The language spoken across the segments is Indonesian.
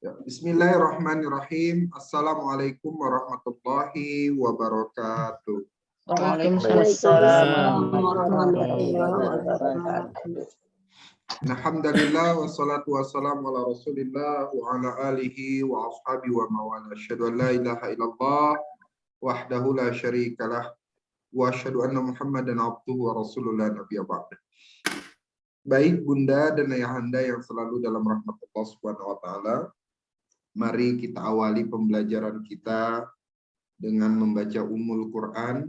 Ya, Bismillahirrahmanirrahim. Assalamualaikum warahmatullahi wabarakatuh. Waalaikumsalam warahmatullahi wabarakatuh. Alhamdulillah wassalatu wassalamu ala Rasulillah wa ala alihi wa ashabi wa mawala. Asyhadu an la ilaha illallah wahdahu la syarikalah wa asyhadu anna Muhammadan abduhu wa rasulullah nabiyya ba'd. Baik Bunda dan Ayahanda yang selalu dalam rahmat Allah Subhanahu wa taala, mari kita awali pembelajaran kita dengan membaca Ummul Quran.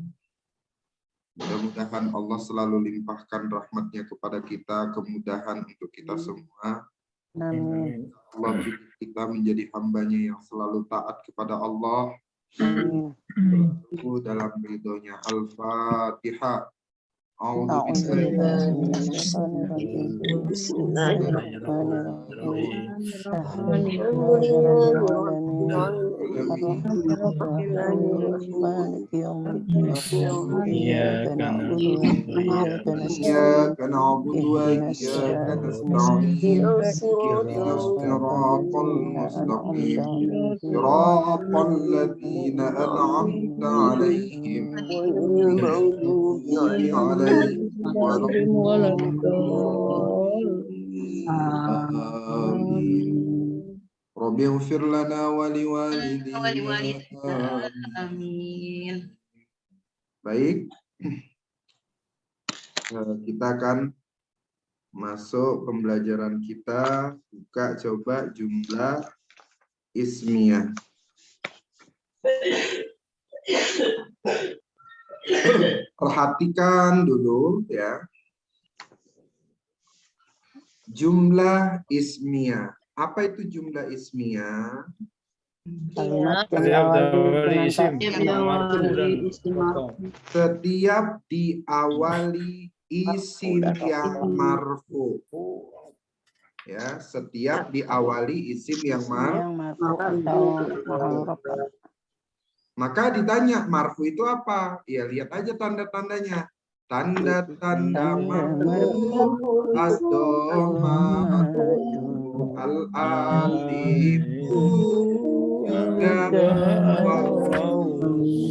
Mudah-mudahan Allah selalu limpahkan rahmatnya kepada kita, kemudahan untuk kita semua. Amin. Allah bikin kita menjadi hambanya yang selalu taat kepada Allah. Dalam ridhonya. Al-Fatihah. Rabbi ighfir lana wa liwalidina. Amin. Baik. Kita akan masuk pembelajaran kita. Buka coba jumlah ismiyah. Perhatikan dulu ya. Jumlah ismiyah. Apa itu jumlah ismiyah? Kalimat yang diawali Setiap diawali isim yang marfu. Ya, setiap diawali isim yang marfu. Maka ditanya marfu itu apa? Ya lihat aja tanda-tandanya. Tanda-tanda marfu ad-dhammatu al-alifu juga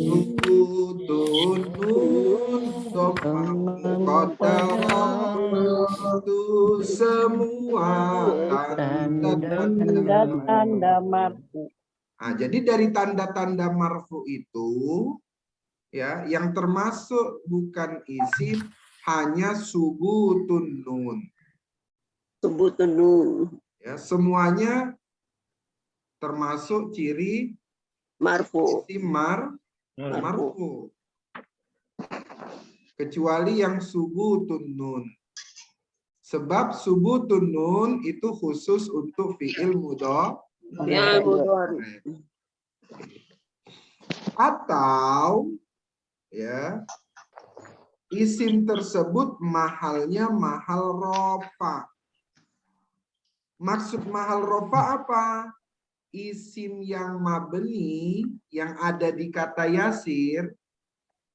sukutun nun dhammah muqaddarah itu semua tanda-tanda marfu. Nah, jadi dari tanda-tanda marfu itu ya, yang termasuk bukan isim hanya subutun nun. Subutun nun. Ya, semuanya termasuk ciri Marfu. isim marfu. Kecuali yang subutun nun. Sebab subutun nun itu khusus untuk fi'il mudhari. Atau ya, isim tersebut mahalnya mahal rofa. Maksud mahal rofa apa? Isim yang mabni yang ada di kata yasir,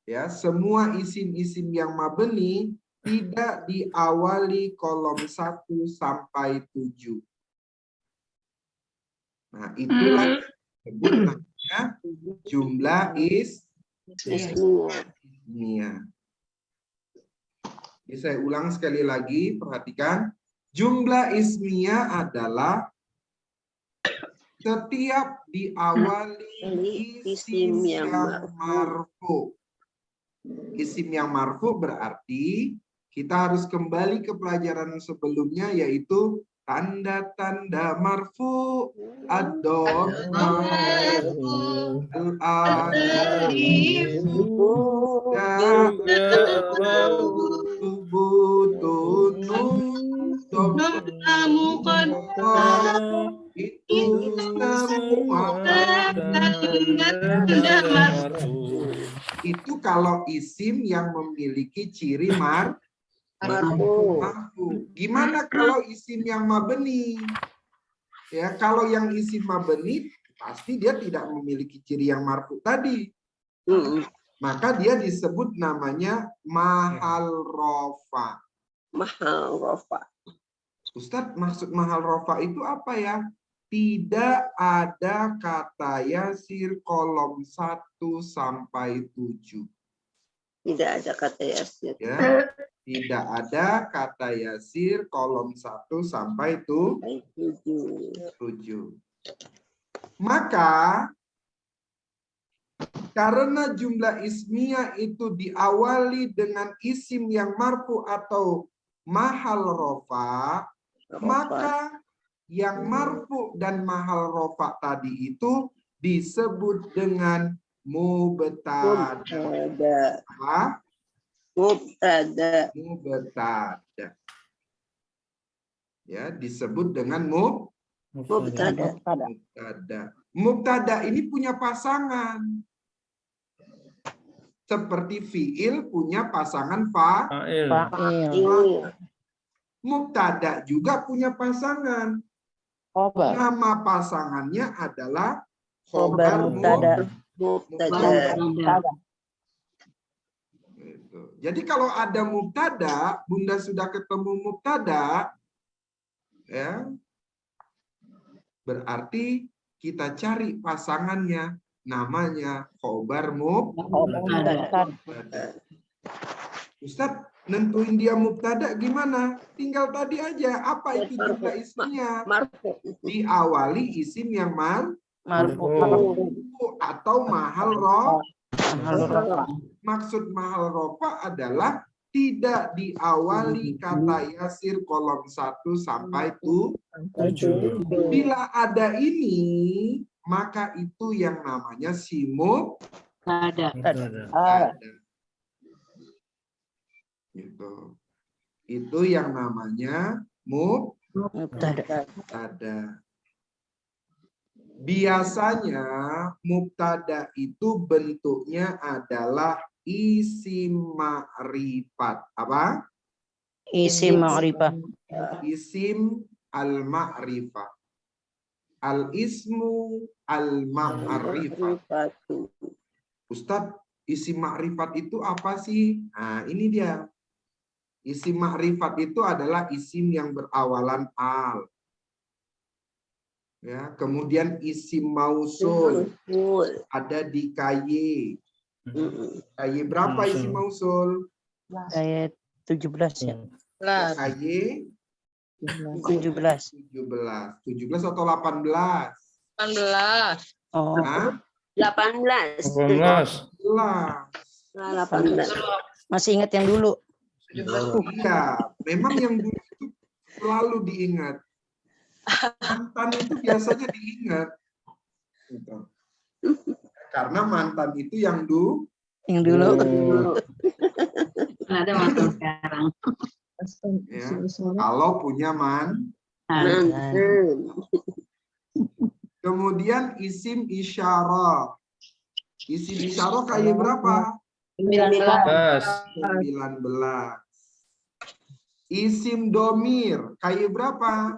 ya, semua isim-isim yang mabni tidak diawali kolom 1 sampai 7. Nah, itulah disebut namanya jumlah ismiyah. Jadi saya ulang sekali lagi, perhatikan. Jumlah ismiyah adalah setiap diawali isim yang marfu. Isim yang marfu berarti kita harus kembali ke pelajaran sebelumnya, yaitu tanda-tanda marfu ad-dhammah al-alifu subutun nun dhammah muqaddarah itu semua tanda marfu. Itu kalau isim yang memiliki ciri marfu. Gimana kalau isim yang mabni? Ya, kalau yang isim mabni pasti dia tidak memiliki ciri yang marfu tadi. Maka dia disebut namanya mahal rofa. Mahal rofa. Ustadz, maksud mahal rofa itu apa ya? tidak ada kata yasir kolom 1 sampai 7. Tidak ada kata yasir. Ya, tidak ada kata yasir kolom 1 sampai 7. Maka karena jumlah ismiyah itu diawali dengan isim yang marfu atau mahal rofa, maka yang marfu dan mahal rofa tadi itu disebut dengan mubtada. Apa? Mubtada. Mubtada. Ya, disebut dengan Mubtada. mubtada. Mubtada ini punya pasangan. Seperti fiil punya pasangan Fa'il. Mubtada juga punya pasangan. Khobar. Nama pasangannya adalah Khobar khobar mubtada. Mubtada. Gitu. Jadi kalau ada mubtada, Bunda sudah ketemu mubtada, ya, berarti kita cari pasangannya, namanya khobar mubtada. Ustadz, nentuin dia mubtada gimana? Tinggal tadi aja, apa itu jumlah ismnya? Marfu. Diawali isim yang Marfu. atau mahal roh. Mahal rofa. Maksud mahal rofa adalah tidak diawali kata yasir kolom 1 sampai 7. Bila ada ini, maka itu yang namanya mubtada. Gitu. Itu yang namanya Mubtada. mubtada. Biasanya mubtada itu bentuknya adalah isim ma'rifat. Apa? Isim ma'rifah. Isim al-ma'rifah. Al-ismu al-ma'rifat. Ustadz, isim ma'rifat itu apa sih? Nah, ini dia. Isim ma'rifat itu adalah isim yang berawalan al. Ya, kemudian isim mausul ada di KY. KY berapa isim mausul? Ayat 17 ya. KY 17. 17 atau 18? 18. Oh, Hah? 18. 18. masih ingat yang dulu. Iya, memang yang dulu itu selalu diingat. Mantan itu biasanya diingat. Gitu. Karena mantan itu yang dulu. Ada mantan sekarang. Ya. Kalau punya kemudian isim isyarah. Isim isyarah kayak berapa? 19. Isim domir kayak berapa?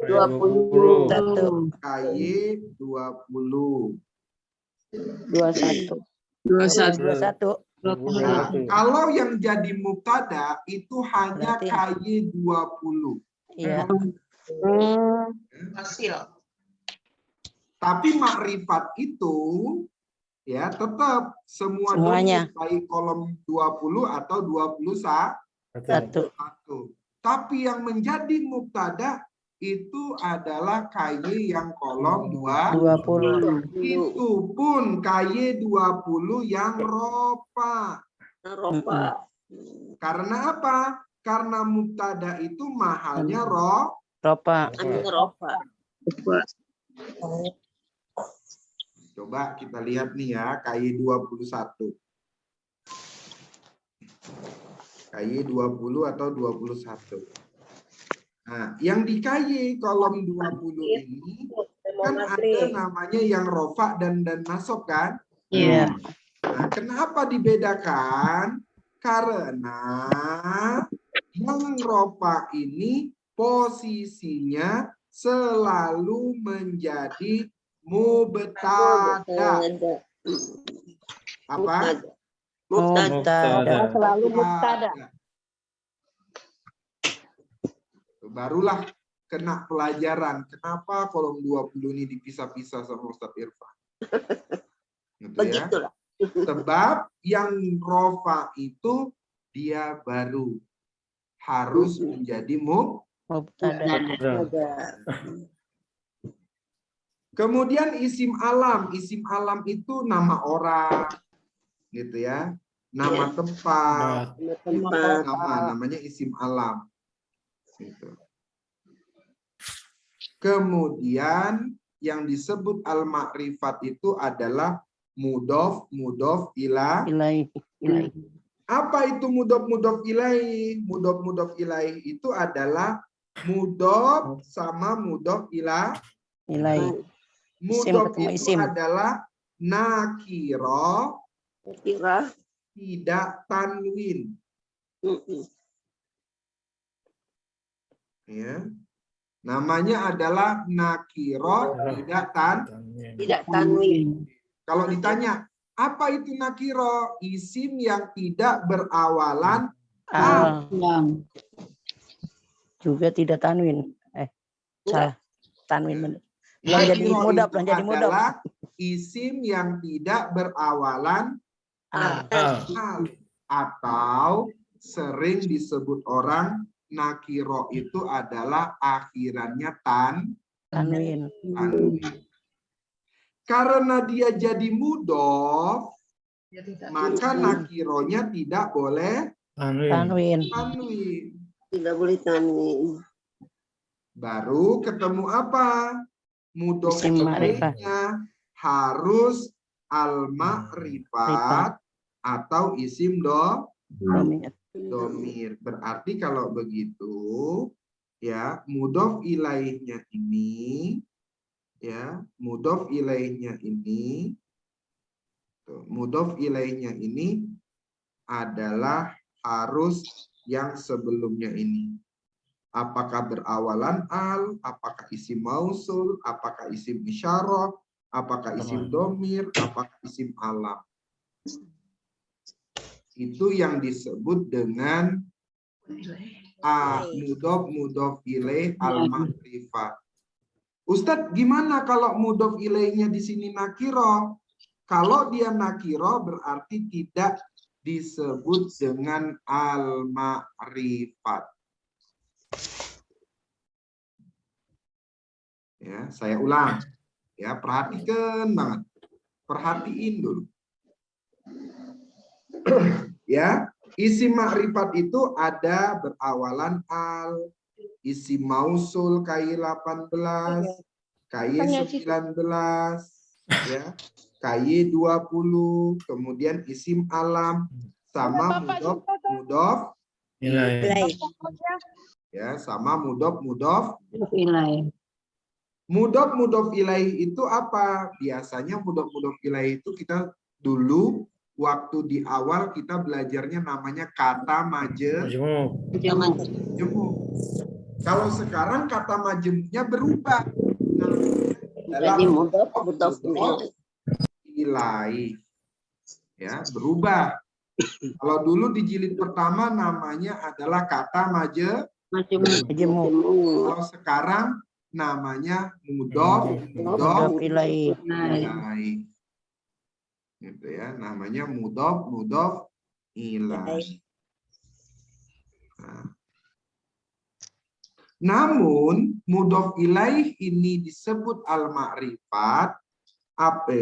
20. Kayak 20. 21. 21. Nah, kalau yang jadi mubtada itu hanya Berarti- KY 20. Iya. Hasil. Tapi makrifat itu ya tetap Semuanya. domir, baik kolom 20 atau 21. Tapi yang menjadi mubtada itu adalah KY yang kolom 20. Itu pun KY 20 yang rofa. Karena apa? Karena mubtada itu mahalnya Ropa. Coba kita lihat nih ya, KY 21. KY 20 atau 21. Nah, yang di KY kolom 20 ini kan ada namanya yang rofa dan nasab kan? Iya. Nah, kenapa dibedakan? Karena yang rofa ini posisinya selalu menjadi mubtada. Apa? Mubtada. Selalu mubtada. Barulah kena pelajaran. Kenapa kolom 20 ini dipisah-pisah sama Ustadz Irfan? Gitu ya. Begitulah. Sebab yang rofa itu dia baru harus menjadi Mubtada. Kemudian isim alam. Isim alam itu nama orang, gitu ya. Nama tempat, Tempat. namanya isim alam. Gitu. Kemudian yang disebut al-ma'rifat itu adalah mudhof Ilaih. Apa itu mudhof ilaih? Mudhof ilaih itu adalah mudhof sama mudhof ilaih. Ilaih. Mudhof ketemu itu isim. adalah nakiro Kira. tidak tanwin. Ya. Namanya adalah nakiro tidak Tidak tanwin. Kalau ditanya, apa itu nakiro? Isim yang tidak berawalan Al. Juga tidak tanwin. Salah. Tanwin benar. Belum jadi Nakiro mudhof, itu belum jadi mudhof. adalah isim yang tidak berawalan Al. al. Atau sering disebut orang nakiro itu adalah akhirannya Tanwin. tanwin. Karena dia jadi mudhof, maka nakironya tidak boleh Tanwin. tanwin. Tidak boleh tanwin. Baru ketemu apa? Mudhof Isim ma'rifat. ilaihnya harus al-ma'rifat atau isim domir. Berarti kalau begitu, ya mudhof ilaihnya ini, ya mudhof ilaihnya ini, mudhof ilaihnya ini adalah harus yang sebelumnya ini. Apakah berawalan al, apakah isim mausul, apakah isim isyarah, apakah isim domir, apakah isim alam. Itu yang disebut dengan mudhof ilaih al-ma'rifat. Ustadz, gimana kalau mudhof ilaihnya di sini nakiro? Kalau dia nakiro berarti tidak disebut dengan al-ma'rifat. Ya, saya ulang. Ya, perhatikan banget. Perhatiin dulu. Ya, isim ma'rifat itu ada berawalan al, isim mausul KY 18, KY 19, ya, KY 20, kemudian isim alam sama mudhof Ilaih. ya, sama mudhof Ilaih. Mudhof ilaih itu apa? Biasanya mudhof ilaih itu kita dulu waktu di awal kita belajarnya namanya kata majemuk. Kalau sekarang kata majemuknya berubah. Jadi mudhof ilaih. Ya, berubah. Kalau dulu di jilid pertama namanya adalah kata majemuk. Kalau sekarang namanya mudhof Ilaih. ilaih. Gitu ya, namanya mudhof ilaih. Nah. Namun mudhof ilaih ini disebut al-ma'rifat.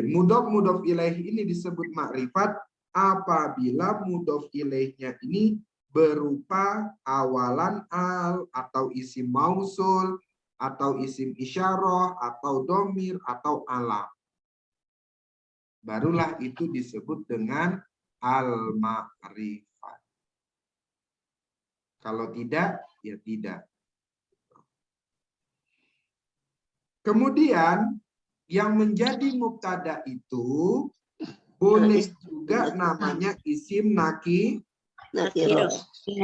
Mudhof ilaih ini disebut ma'rifat apabila mudhof ilaihnya ini berupa awalan al atau isim mausul atau isim isyarah atau domir atau alam. Barulah itu disebut dengan al-ma'rifat. Kalau tidak, ya tidak. Kemudian yang menjadi mubtada itu boleh juga namanya isim nakiro.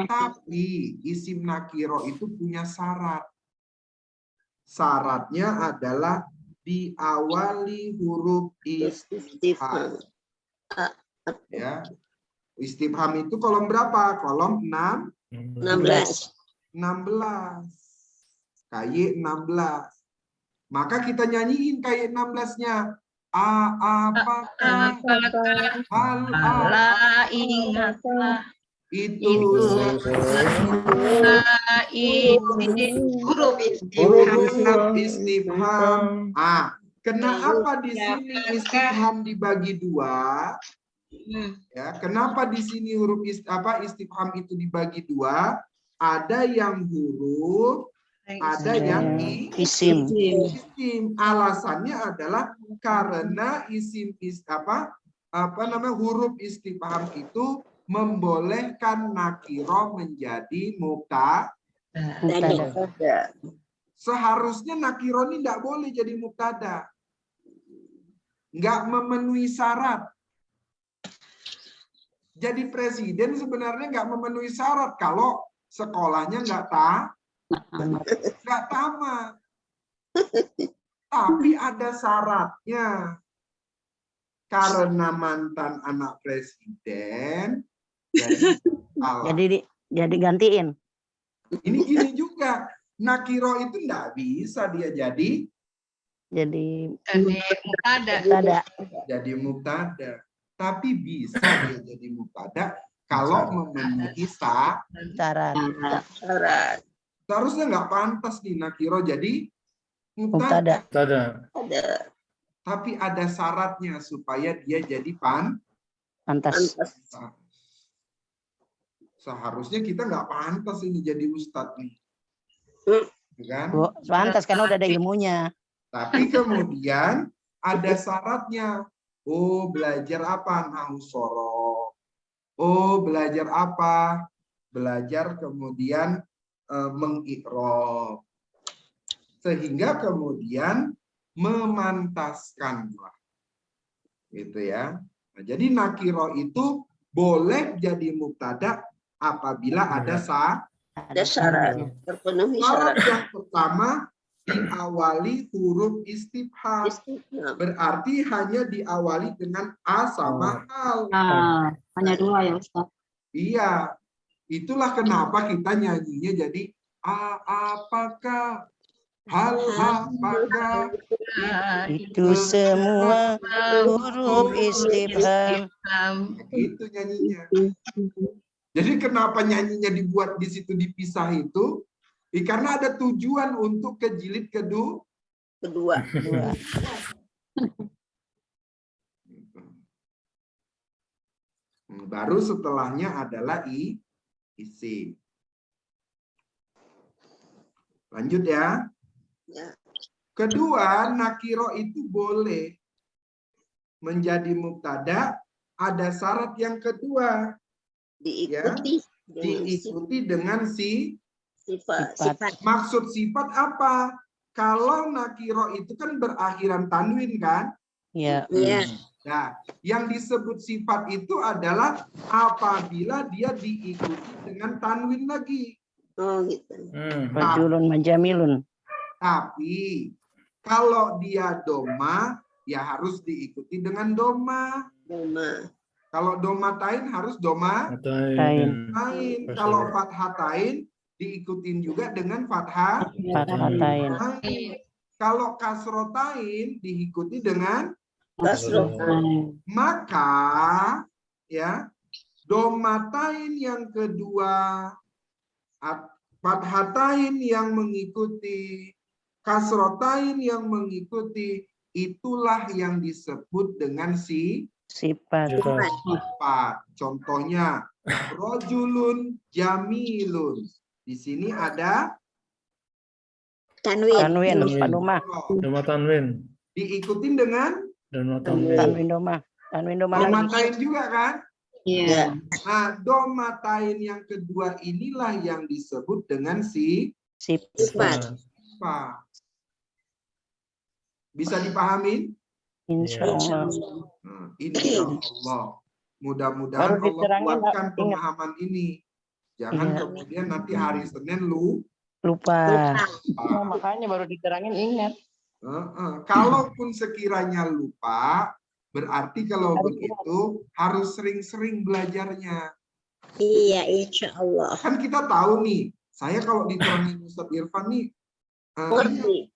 Tapi isim nakiro itu punya syarat. Syaratnya adalah diawali huruf istifham. Ya. Istifham itu kolom berapa? Kolom 16. KY 16. Maka kita nyanyiin KY 16-nya. Apakah hal Allah ingatlah itu huruf istifham. Kenapa di sini istifham dibagi dua? Ya, kenapa di sini huruf istifham itu dibagi dua? Ada yang huruf, ada yang isim. Alasannya adalah karena huruf istifham itu membolehkan nakiro menjadi mubtada. Seharusnya nakiro ini tidak boleh jadi mubtada, nggak memenuhi syarat. Jadi presiden sebenarnya nggak memenuhi syarat kalau sekolahnya nggak tamat. Tapi ada syaratnya. Karena mantan anak presiden, jadi gantiin. Ini gini juga. Nakiro itu nggak bisa dia jadi mubtada. Jadi mubtada. Tapi bisa dia jadi mubtada kalau memenuhi Syarat. Seharusnya nggak pantas di nakiro jadi Mubtada. Tapi ada syaratnya supaya dia jadi Pantas. Seharusnya kita nggak pantas ini jadi ustadz nih. Kan? Pantas karena udah ada ilmunya. Tapi kemudian ada syaratnya. Oh, belajar apa? Nahu sorof. Oh, belajar apa? Belajar kemudian mengiqrob. Sehingga kemudian memantaskanlah. Gitu ya. Nah, jadi nakiro itu boleh jadi mubtada apabila ada syarat. Terpenuhi syarat. syarat. Yang pertama diawali huruf istifham. Berarti hanya diawali dengan a sama hal. Hanya dua ya Ustaz. Iya. Itulah kenapa kita nyanyinya jadi apakah, hal apakah. Itu semua huruf istifham. Gitu nyanyinya. Jadi kenapa nyanyinya dibuat di situ dipisah itu? Karena ada tujuan untuk ke jilid kedua. Baru setelahnya adalah isim. Lanjut ya. Kedua, nakiro itu boleh menjadi mubtada. Ada syarat yang kedua. Diikuti dengan sifat. Maksud sifat apa? Kalau nakiro itu kan berakhiran tanwin kan? Iya. Nah, yang disebut sifat itu adalah apabila dia diikuti dengan tanwin lagi. Oh gitu. Rajulun majamilun. Tapi kalau dia doma, ya harus diikuti dengan doma. Kalau domatain harus domatain. Kalau fathatain diikutin juga dengan fathatain. Kalau kasrotain diikuti dengan kasrotain. Maka ya domatain yang kedua, fathatain yang mengikuti, kasrotain yang mengikuti, itulah yang disebut dengan sifat. Contohnya rojulun jamilun. Di sini ada tanwin. Pak Doma. Doma tanwin. Diikutin dengan Tanwin doma. domatain juga kan? Iya. Nah, domatain yang kedua inilah yang disebut dengan Sifat. Bisa dipahami? Insya Allah. Insya Allah. Mudah-mudahan Allah kuatkan pemahaman ini. Jangan kemudian nanti hari Senin lupa. Makanya baru diterangin ingat. Kalaupun sekiranya lupa, berarti kalau begitu harus sering-sering belajarnya. Iya, insya Allah. Kan kita tahu nih, saya kalau diterangin Ustadz Irfan nih, Ngerti.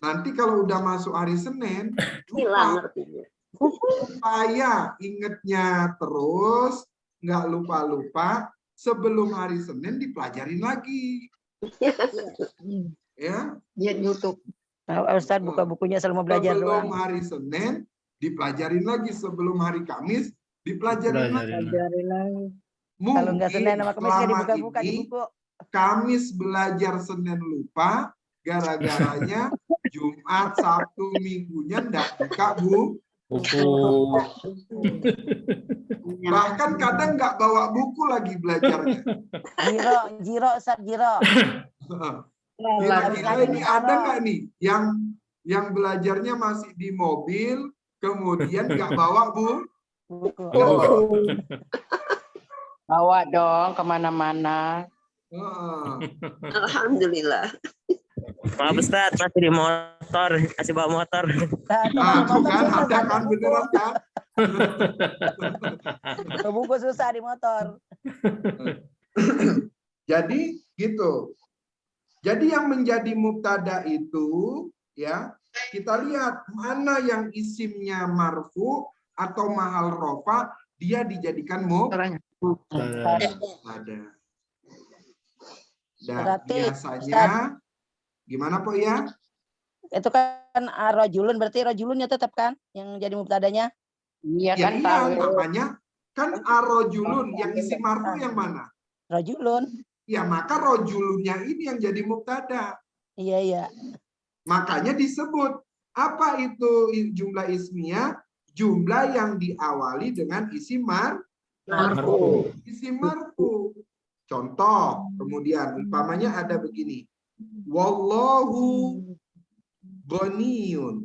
Nanti kalau udah masuk hari Senin, Hilang lupa. ngertinya. Supaya ingetnya terus, nggak lupa-lupa, sebelum hari Senin dipelajarin lagi. Ya, Lihat YouTube. Nah, Ustadz buka bukunya selama belajar sebelum doang. hari Senin dipelajarin lagi, sebelum hari Kamis dipelajarin lagi. Belajarin lagi. Kalau Mungkin nggak Senin sama Kamis nggak selama dibuka-buka di ini buku. Kamis belajar, Senin lupa, gara-garanya Jumat, Sabtu, Minggunya nggak buka buku. Bahkan kadang nggak bawa buku lagi belajarnya. Jiro, Ustadz Jiro. Kira-kira ini ada nggak nih yang belajarnya masih di mobil, kemudian nggak bawa buku? Bawa dong kemana-mana. Alhamdulillah. Maaf Ustaz, masih di motor, masih bawa motor. Nah, tuh kan ada kan beneran kan? Buku susah di motor. Jadi gitu. Jadi yang menjadi mubtada itu ya, kita lihat mana yang isimnya marfu atau mahal rofa, dia dijadikan mubtada. Dan Berarti, biasanya gimana Po ya? Itu kan rojulun, berarti rojulunnya tetap kan yang jadi mubtadanya? Iya Ya kan iya, tahu. namanya kan arojulun, yang isi marfu yang mana? Rojulun. Ya maka rojulunnya ini yang jadi mubtada. Iya. Makanya disebut apa itu jumlah ismiyah? Jumlah yang diawali dengan isim marfu. Isim marfu. Contoh, kemudian umpamanya ada begini. Wallahu ghaniyun.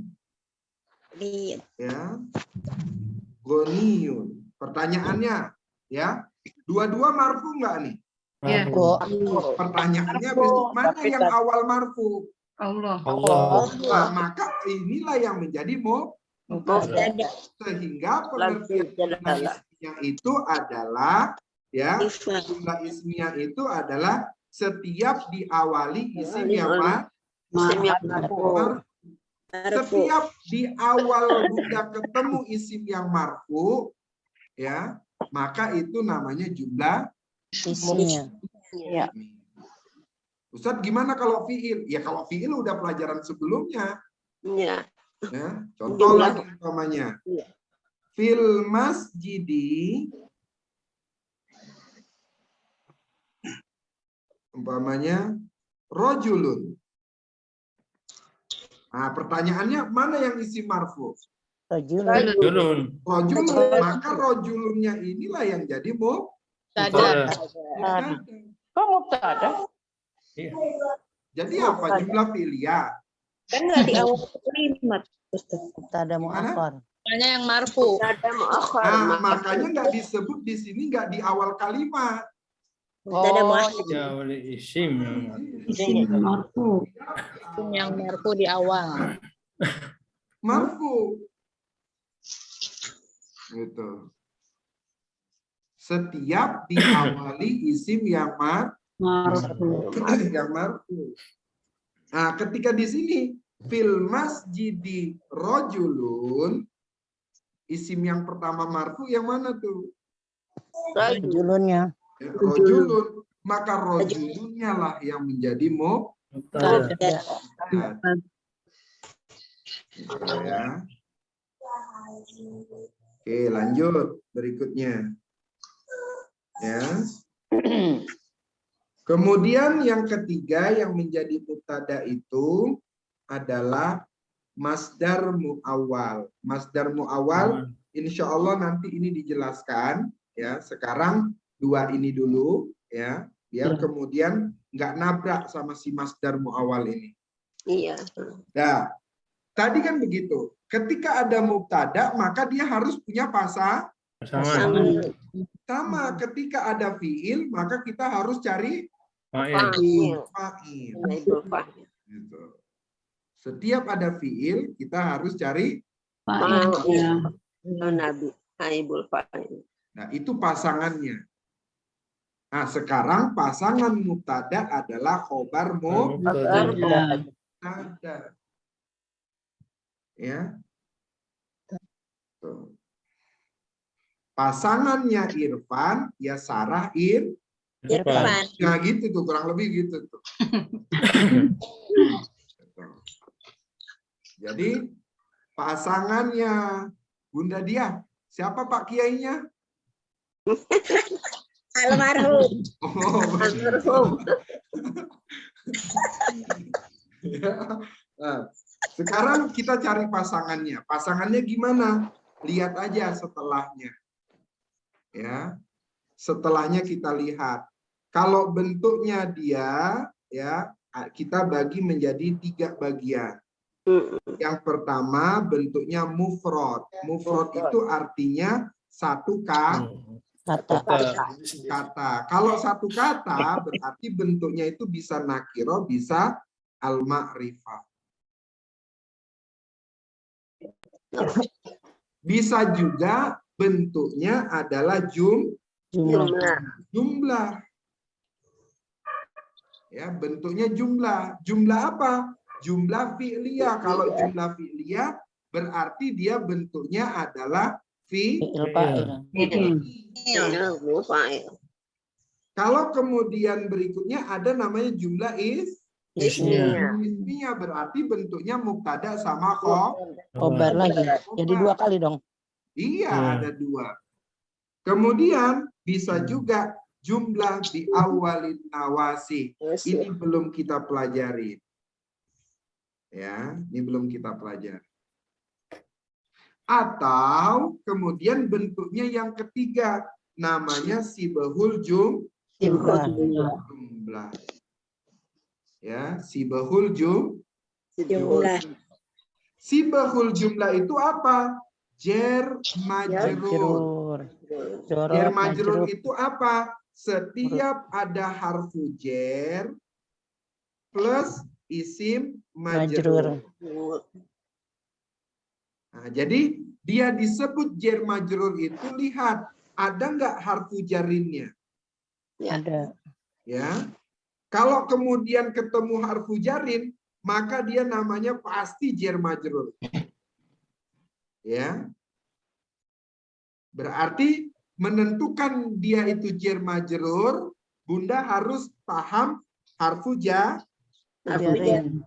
Ya. Ghaniyun. Pertanyaannya, ya. Dua-dua marfu enggak nih? Ya. Pertanyaannya besok mana yang awal marfu? Allah. Nah, maka inilah yang menjadi mubtada. Sehingga pengertian jumlah ismiyah itu adalah ya, jumlah ismiyah itu adalah setiap diawali isim yang marfu. Setiap di awal Bunda ketemu isim yang marfu, ya, maka itu namanya jumlah Isimnya. Ya. Ustadz, gimana kalau fiil? Ya kalau fiil udah pelajaran sebelumnya. Ya. Ya, contoh lagi umpamanya. Iya. Fil masjidi, umpamanya rojulun. Nah, pertanyaannya mana yang isi marfu? Rojulun. Rojulun. Maka rojulunnya inilah yang jadi Kok mubtada? Jadi apa? Jumlah filia. Kan nggak di awal kalimat. Mubtada muakhar. Makanya yang marfu. Ada muakhar. Nah, makanya nggak disebut di sini, nggak di awal kalimat. Ada Ya oleh isim Isim yang marfu di awal. Marfu. Gitu. Setiap diawali isim yang marfu. Nah, ketika di sini fil masjidi rojulun, isim yang pertama marfu yang mana tuh? Rojulunnya. Ya, rojulun. Maka rojulunnya lah yang menjadi mubtada. Ya. Oke, lanjut berikutnya. Ya. Kemudian yang ketiga yang menjadi mubtada itu adalah masdar muawwal. Masdar muawwal insya Allah nanti ini dijelaskan ya. Sekarang dua ini dulu ya, biar kemudian nggak nabrak sama si masdar muawwal ini. Iya. Nah, tadi kan begitu. Ketika ada mubtada maka dia harus punya pasangan. Sama ketika ada fiil maka kita harus cari fa'il. Gitu. Setiap ada fiil kita harus cari Nabi Aibul Fa'il. Nah, itu pasangannya. Nah, sekarang pasangan mubtada adalah khobar Mubtada. mubtada. Ya. Tuh. Pasangannya Irfan, ya Sarah Irfan. Nah gitu tuh, kurang lebih gitu tuh. Jadi pasangannya Bunda Dia, siapa Pak Kiainya? Almarhum. Oh, Almarhum. ya. Nah, sekarang kita cari pasangannya. Pasangannya gimana? Lihat aja setelahnya. Ya. Setelahnya kita lihat. Kalau bentuknya dia, ya, kita bagi menjadi 3 bagian. Yang pertama bentuknya mufrad. Mufrad itu artinya satu Kata. kata. Kalau satu kata berarti bentuknya itu bisa nakiro, bisa al-ma'rifah. Bisa juga bentuknya adalah jumlah. Ya, bentuknya jumlah. Jumlah apa? Jumlah fi'liyah. Kalau jumlah fi'liyah berarti dia bentuknya adalah Kalau kemudian berikutnya ada namanya jumlah ismiyah, berarti bentuknya mubtada sama Khobar lagi. Jadi 2 kali dong. Iya, ada 2. Kemudian bisa juga jumlah di awalin nawasi. Ini belum kita pelajari. Ya, ini belum kita pelajari. Atau kemudian bentuknya yang ketiga, namanya sibahul jumlah. Ya, sibahul jumlah. Sibahul jumlah itu apa? Jar majrur. Jar majrur itu apa? Setiap ada harfu jar plus isim majrur. Nah, jadi dia disebut jar majrur itu, lihat ada nggak harfu jarinnya? Ada. Ya. Kalau kemudian ketemu harfu jarin, maka dia namanya pasti jar majrur. Ya. Berarti menentukan dia itu jar majrur, Bunda harus paham harfu jarin.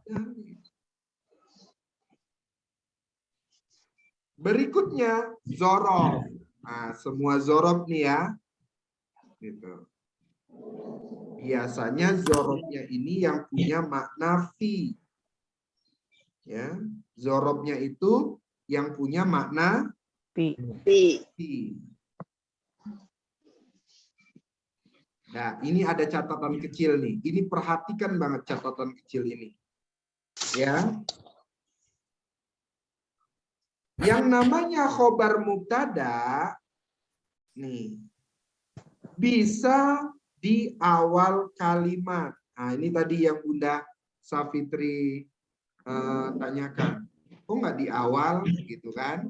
Berikutnya zorof. Nah, semua zorof nih ya. Gitu. Biasanya zorofnya ini yang punya makna fi. Ya, zorofnya itu yang punya makna fi. Nah, ini ada catatan kecil nih. Ini perhatikan banget catatan kecil ini. Ya. Yang namanya khobar mubtada nih bisa di awal kalimat. Nah, ini tadi yang Bunda Safitri tanyakan. Kok nggak di awal gitu kan?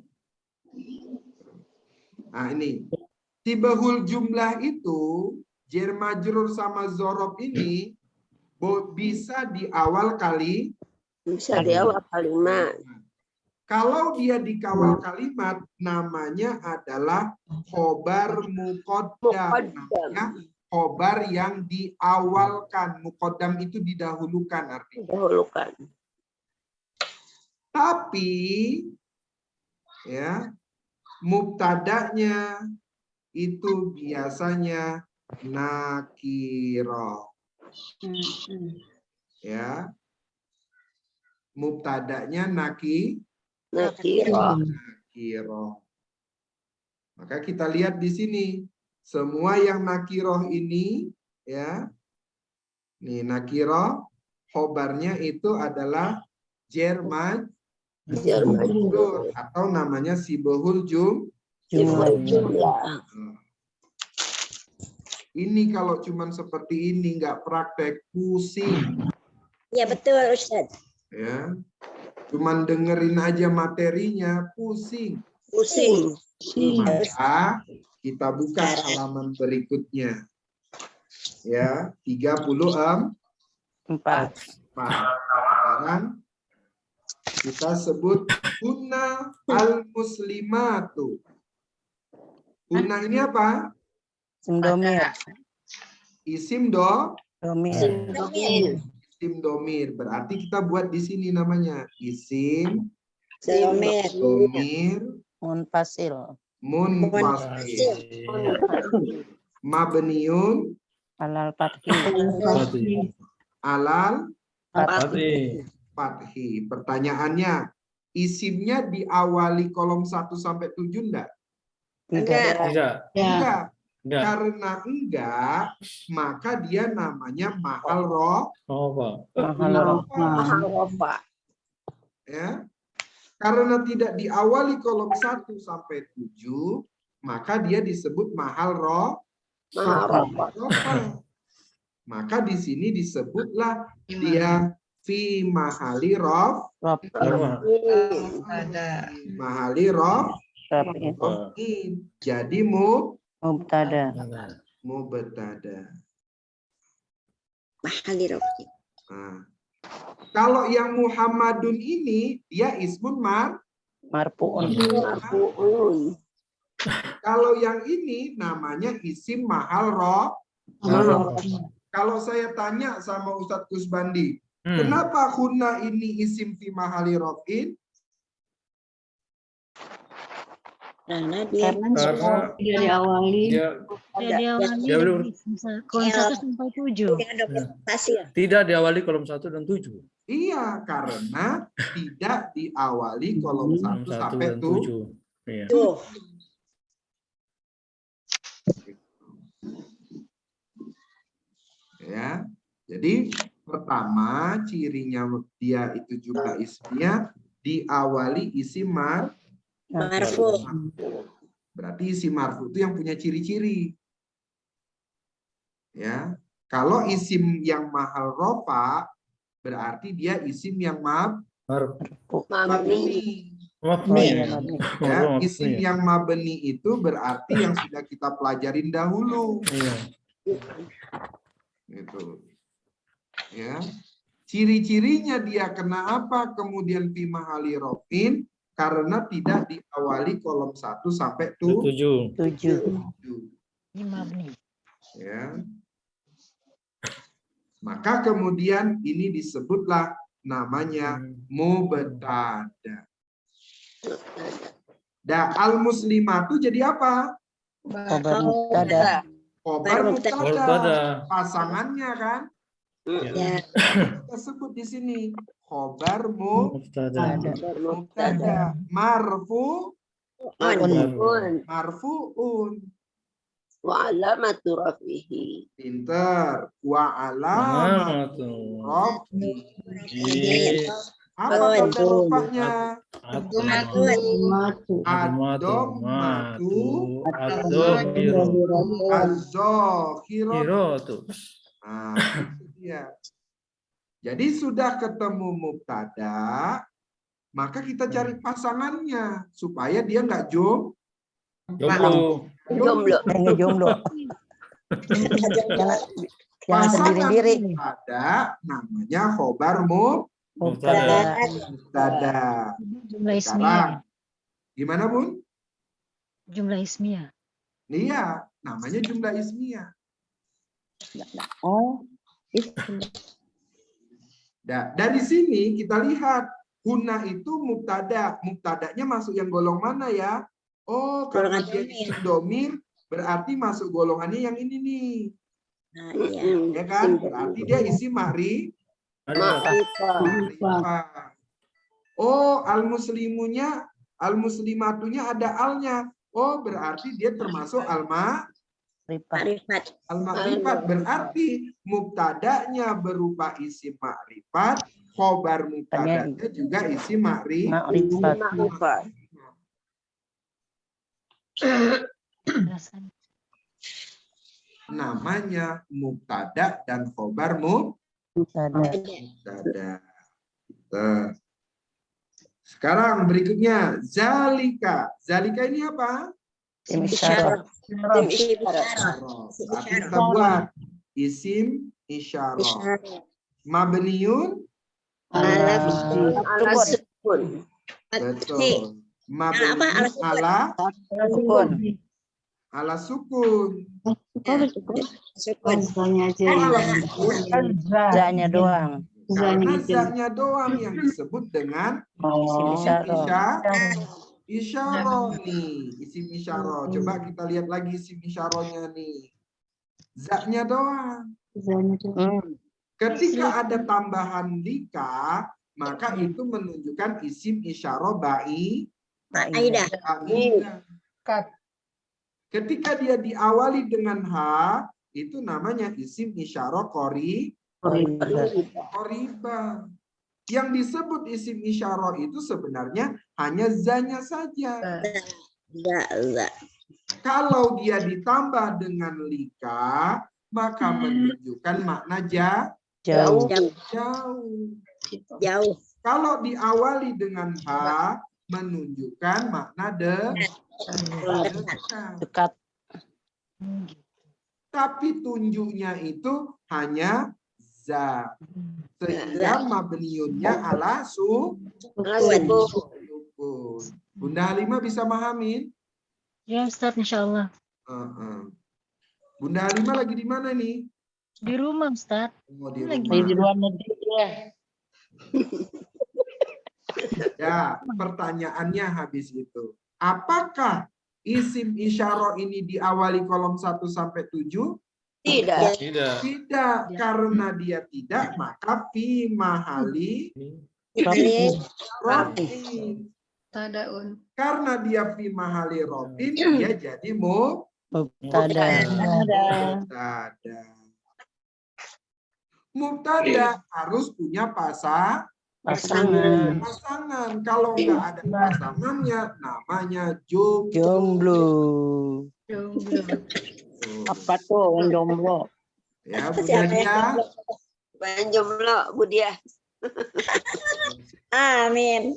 Nah, ini sibahul jumlah itu jar majrur sama zorof ini bisa di awal Bisa di awal kalimat. Kalau dia di awal kalimat, namanya adalah khobar muqaddam. Namanya khobar yang diawalkan. Muqaddam itu didahulukan artinya. Dahulukan. Tapi ya, mubtadanya itu biasanya nakiro. Ya. Mubtadanya nakiro. Maka kita lihat di sini semua yang nakiroh ini ya. Nih nakiroh khobarnya itu adalah jar majrur atau namanya sibahul jumlah. Ini kalau cuman seperti ini nggak praktek pusing. Ya betul Ustaz. Ya. Cuman dengerin aja materinya pusing. Pusing. Maka kita buka halaman berikutnya. Ya, 34. 4. Sekarang kita sebut hunna al-muslimatu. Hunna ini apa? Isim domir. Isim Domir. isim domir. Berarti kita buat di sini namanya isim Domir. domir Munfasil. munfasil. Mabniun Alal fathi. Fatih. alal Fatih. fathi. Pertanyaannya, isimnya diawali kolom 1 sampai 7 enggak? Enggak. Tidak. Ya. Enggak. Enggak. Karena enggak, maka dia namanya mahal roh. Oh, Pak. Mahal Mahal rofa. Ya. Karena tidak diawali kolom 1 sampai 7, maka dia disebut mahal roh. Mahal rofa. Maka di sini disebutlah dia fi mahali rof. rob. Mahali rof. Rafi. Jadi Mubtada. mubtada. Mahal rofa. Nah, kalau yang Muhammadun ini dia ismun Marfu'un. Marfu'un. kalau yang ini namanya isim mahal roh. Kalau saya tanya sama Ustadz Kusbandi, kenapa hunna ini isim fi mahali rofin? Karena dia Karena Dia diawali. dia Dia belum kolom 1 sampai 7. dengan dokumentasi. tidak diawali kolom 1 dan 7. Iya, karena tidak diawali kolom 1 Kolom 1 sampai dan 7. 7. Iya. Tuh. Ya, jadi pertama cirinya dia itu juga ismnya diawali isim Marfu. Berarti isim marfu itu yang punya ciri-ciri. Ya, kalau isim yang mahal rofa berarti dia isim yang mabni. Mabni. Ya, isim yang mabni itu berarti yang sudah kita pelajarin dahulu. Iya. Gitu. Ya. Ciri-cirinya dia kena apa? Kemudian fi mahali rofin karena tidak diawali kolom 1 sampai 7. 7. Ini mabni. Ya. Maka kemudian ini disebutlah namanya mubtada. Al-muslimatu jadi apa? Khobar mubtada. Khobar Mubtada. mubtada. Pasangannya kan? Ya. Kita sebut di sini khobar Mubtada. mubtada. Marfu'un. Wa alamatu rafihi. Pinter. Wa alamatu rafihi. Apa tanda rupanya? Ad-dhammatu. Az-zahiratu. Nah, itu dia. Jadi sudah ketemu mubtada, maka kita cari pasangannya supaya dia nggak Jomblo. Jomblo. Jomblo. Jangan Pasangan sendiri-sendiri. mubtada namanya khobar Mubtada. mubtada. Jumlah ismiyah. Sekarang gimana Bun? Jumlah ismiyah. Iya, namanya jumlah ismiyah. Oh. Dari sini kita lihat hunna itu mubtada. Mubtadanya masuk yang golong mana ya? Oh, karena dia isim domir berarti masuk golongannya yang ini nih. Nah, iya. Ya kan? Berarti dia isim ma'rifah. Oh, al-muslimatunya ada alnya. Oh, berarti dia termasuk Ma'rifat. al-ma'rifat. Berarti mubtadanya berupa isim ma'rifat, khobar mubtadanya juga isim Ma'rifat. Ma'rifat. namanya mubtada dan khobar Mubtada. mubtada. Sekarang berikutnya zalika. Zalika ini apa? Isim isyarah. Tim isyarat. Berarti kita buat isim isyarah. Isyarah. Mabniun, Ala Sukun. sukun. betul. Ala apa? Mabniun Sukun. ala sukun. Sukun. Ala sukun. Zanya doang. Karena zaknya doang yang disebut dengan Isim isyarah. isyarah nih, isim isyarah. Coba kita lihat lagi isim isyarahnya nih. Zaknya doang. Ketika ada tambahan lika, maka itu menunjukkan isim isyarah Aidah. ba'idah. Ketika dia diawali dengan ha, itu namanya isim isyarah qoriba. Yang disebut isim isyarah itu sebenarnya hanya zanya saja. Za. Kalau dia ditambah dengan lika, maka menunjukkan makna Jauh. Jauh. Kalau diawali dengan ha, menunjukkan makna Dekat. tapi tunjuknya itu hanya za. Sehingga mabniunnya ala sukun. Bunda Halimah bisa mahamin? Ya Ustaz, insya Allah. Bunda Halimah lagi di mana nih? Di rumah Ustaz. Oh, di Lagi rumah. Di luar negeri ya. Ya, pertanyaannya habis itu. Apakah isim isyarah ini diawali kolom 1 sampai 7? Tidak. Tidak. Tidak, karena dia tidak, maka fi mahali rofin. Tadaun. Karena dia fi mahali rofin, dia jadi Mubtada. Mubtada harus punya pasangan. Kalau nggak ada pasangannya, namanya Jomblo. Apa tuh jomblo? Ya, Bunda Siapa Dia. yang jomblo, Bu Dia. Amin.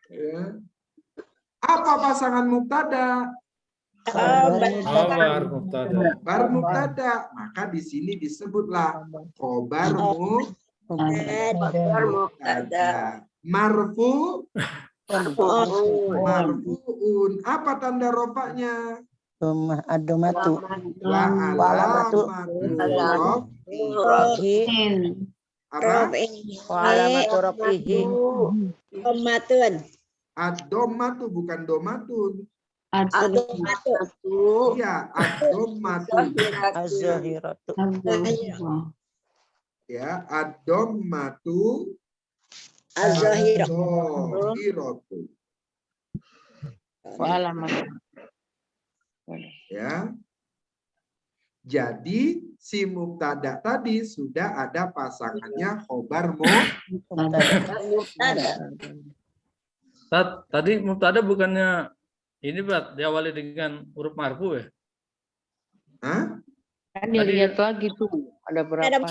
Ya. Apa pasangan mubtada? Khabar mubtada. Khobar mubtada. Maka di sini disebutlah khobar mubtada. Marfu, marfuun. Apa tanda rofaknya? Adomatu. Wa Walamatu. alamatu apa? Walamatu rofihi. Domatun. Ad-dhammatu bukan domatun. Adomatu. Iya, ad-dhammatu. Az-zahiratu. Ya, ad-dhammatu. Az-zahirah. Az-zahiratu. Walamat. Ya. Jadi si mubtada tadi sudah ada pasangannya khobar Mubtada. Tadi mubtada bukannya ini Pak diawali dengan huruf marfu ya? Hah? Kan dilihat lagi tuh ada berapa? Ada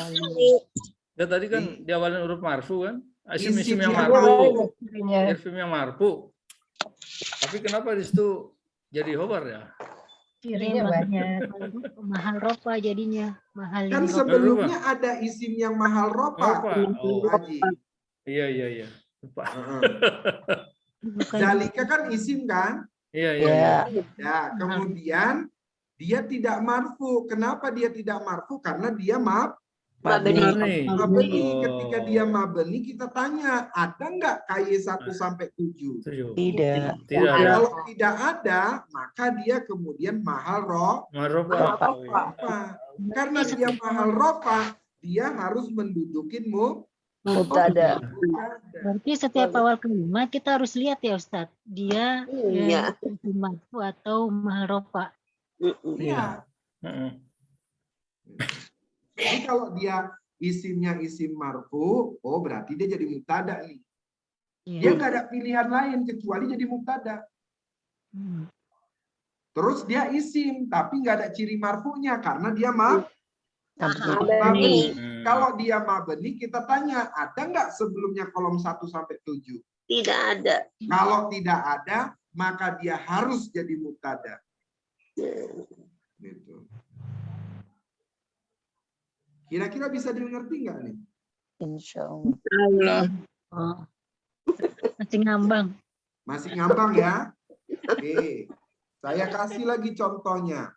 Ya tadi kan diawali huruf marfu kan? Isim yang yang marfu. Isim yang marfu. Tapi kenapa di situ jadi khobar ya? Cirinya banyak. Mahal ropa jadinya. Mahal Kan ini. sebelumnya ada isim yang mahal ropa. Ropa. Oh. Haji. Iya. Lupa. Bukan Zalika kan isim kan? Iya. Ya, kemudian dia tidak marfu. Kenapa dia tidak marfu? Karena dia Mabni. mabni. Ketika dia mabni, kita tanya, ada nggak KY 1 sampai 7? Tidak. Tidak ada. Kalau tidak ada, maka dia kemudian mahal Marofa. rofa. Karena dia mahal rofa, dia harus mendudukin Mubtada. Berarti setiap awal kalimat kita harus lihat ya Ustadz. Dia Iya. marfu atau mahal ropa. Iya. Jadi kalau dia isimnya isim marfu, oh berarti dia jadi mubtada nih. Dia nggak ada pilihan lain kecuali jadi mubtada. Terus dia isim, tapi nggak ada ciri marfunya karena dia mabni. Kalau dia mabni, kita tanya, ada nggak sebelumnya kolom 1 sampai 7? Tidak ada. Kalau tidak ada, maka dia harus jadi mubtada. Gitu. Kira-kira bisa dimengerti nggak nih? Insya Allah. Allah. Oh. Masih ngambang. Masih ngambang ya? Oke. Saya kasih lagi contohnya.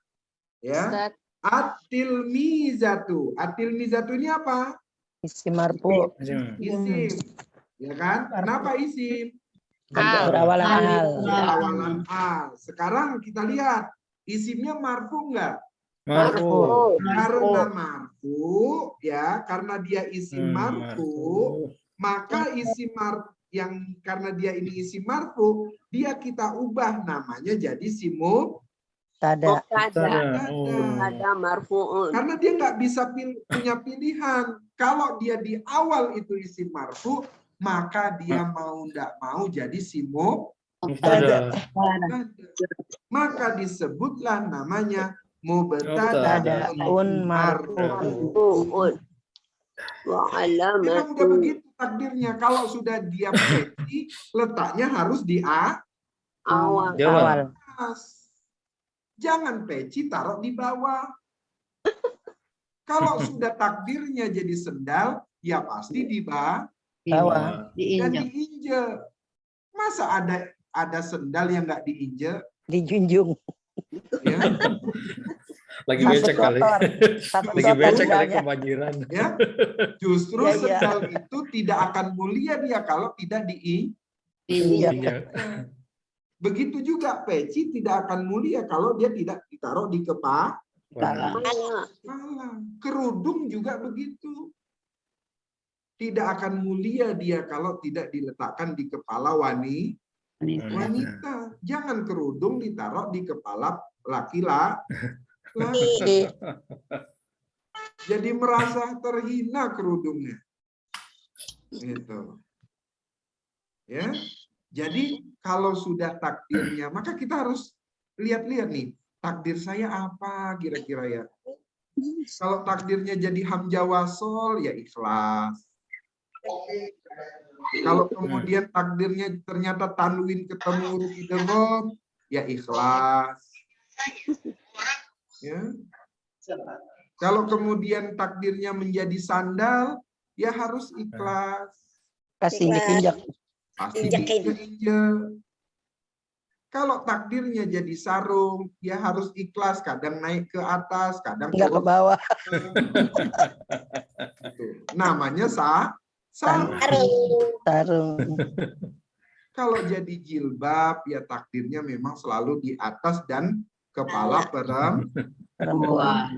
Ya. Ustaz, At-tilmizatu. At-tilmizatu ini apa? Isim marfu. Isim. Ya kan? Kenapa isim? Berawalan al. Awalan al. Sekarang kita lihat. Isimnya marfu enggak? Marfu. Karena marfu, ya, karena dia isim marfu, maka isim karena dia ini isim marfu, dia kita ubah namanya jadi simu. Tada. Ada marfu'un. Karena dia nggak bisa punya pilihan. Kalau dia di awal itu isim marfu, maka dia mau nggak mau jadi simu. Mubtada. Maka disebutlah namanya Tada. Un marfu. Marfu'un. Wa Memang udah alamatu. begitu takdirnya. Kalau sudah dia peci, letaknya harus di Awal. Awal. atas. Jangan peci taruh di bawah. Kalau sudah takdirnya jadi sendal, ya pasti di bawah Bawah. dan diinjek. Masa ada sendal yang nggak diinjek? Dijunjung. Ya, Lagi becek kali. Lagi becek kali sendalnya. kebanjiran. ya. Justru Iya, iya. sendal itu tidak akan mulia dia kalau tidak Iya. Begitu juga peci tidak akan mulia kalau dia tidak ditaruh di kepala. Kerudung juga begitu. Tidak akan mulia dia kalau tidak diletakkan di kepala wanita. Jangan kerudung ditaruh di kepala laki-laki. Jadi merasa terhina kerudungnya. Gitu. Ya. Jadi kalau sudah takdirnya, maka kita harus lihat-lihat nih, takdir saya apa kira-kira ya. Kalau takdirnya jadi hamzah wasol, ya ikhlas. Kalau kemudian takdirnya ternyata tanwin ketemu huruf idgham, ya ikhlas. Ya. Kalau kemudian takdirnya menjadi sandal, ya harus ikhlas. Kasih injek-injek. Pasti Injekin. diinjek. Kalau takdirnya jadi sarung, ya harus ikhlas. Kadang naik ke atas, kadang Enggak ke turun. bawah. Gitu. Namanya sarung. Sarung. Kalau jadi jilbab, ya takdirnya memang selalu di atas dan kepala Perempuan.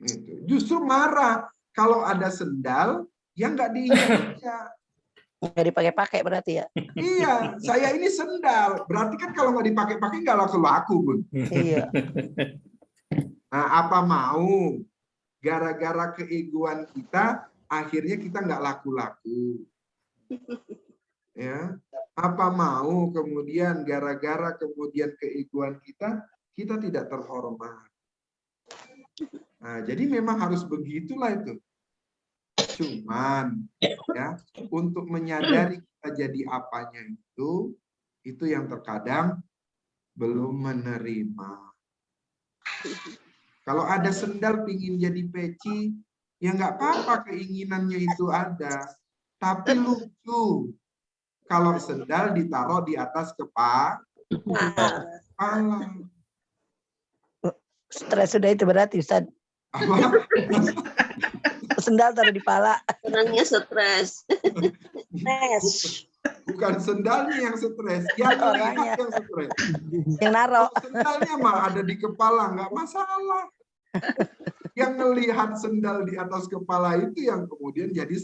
Gitu. Justru marah kalau ada sendal yang nggak diinjak. Nggak dipakai-pakai berarti ya. Iya, saya ini sendal. Berarti kan kalau nggak dipakai-pakai nggak laku-laku, Bun. Iya. Nah, apa mau? Gara-gara keegoan kita, akhirnya kita nggak laku-laku. Ya, apa mau kemudian gara-gara kemudian keegoan kita tidak terhormat. Nah, jadi memang harus begitulah itu. Cuman ya, untuk menyadari kita jadi apanya itu yang terkadang belum menerima. Kalau ada sendal pingin jadi peci, ya nggak apa-apa, keinginannya itu ada. Tapi lucu kalau sendal ditaruh di atas kepala. Stres sudah itu berarti Ustaz. Apa? Sendal taruh di pala. Senangnya stres. Bukan sendalnya yang stres, yang Orangnya. melihat yang stres. Yang naro. Sendalnya mah ada di kepala, nggak masalah. Yang melihat sendal di atas kepala itu yang kemudian jadi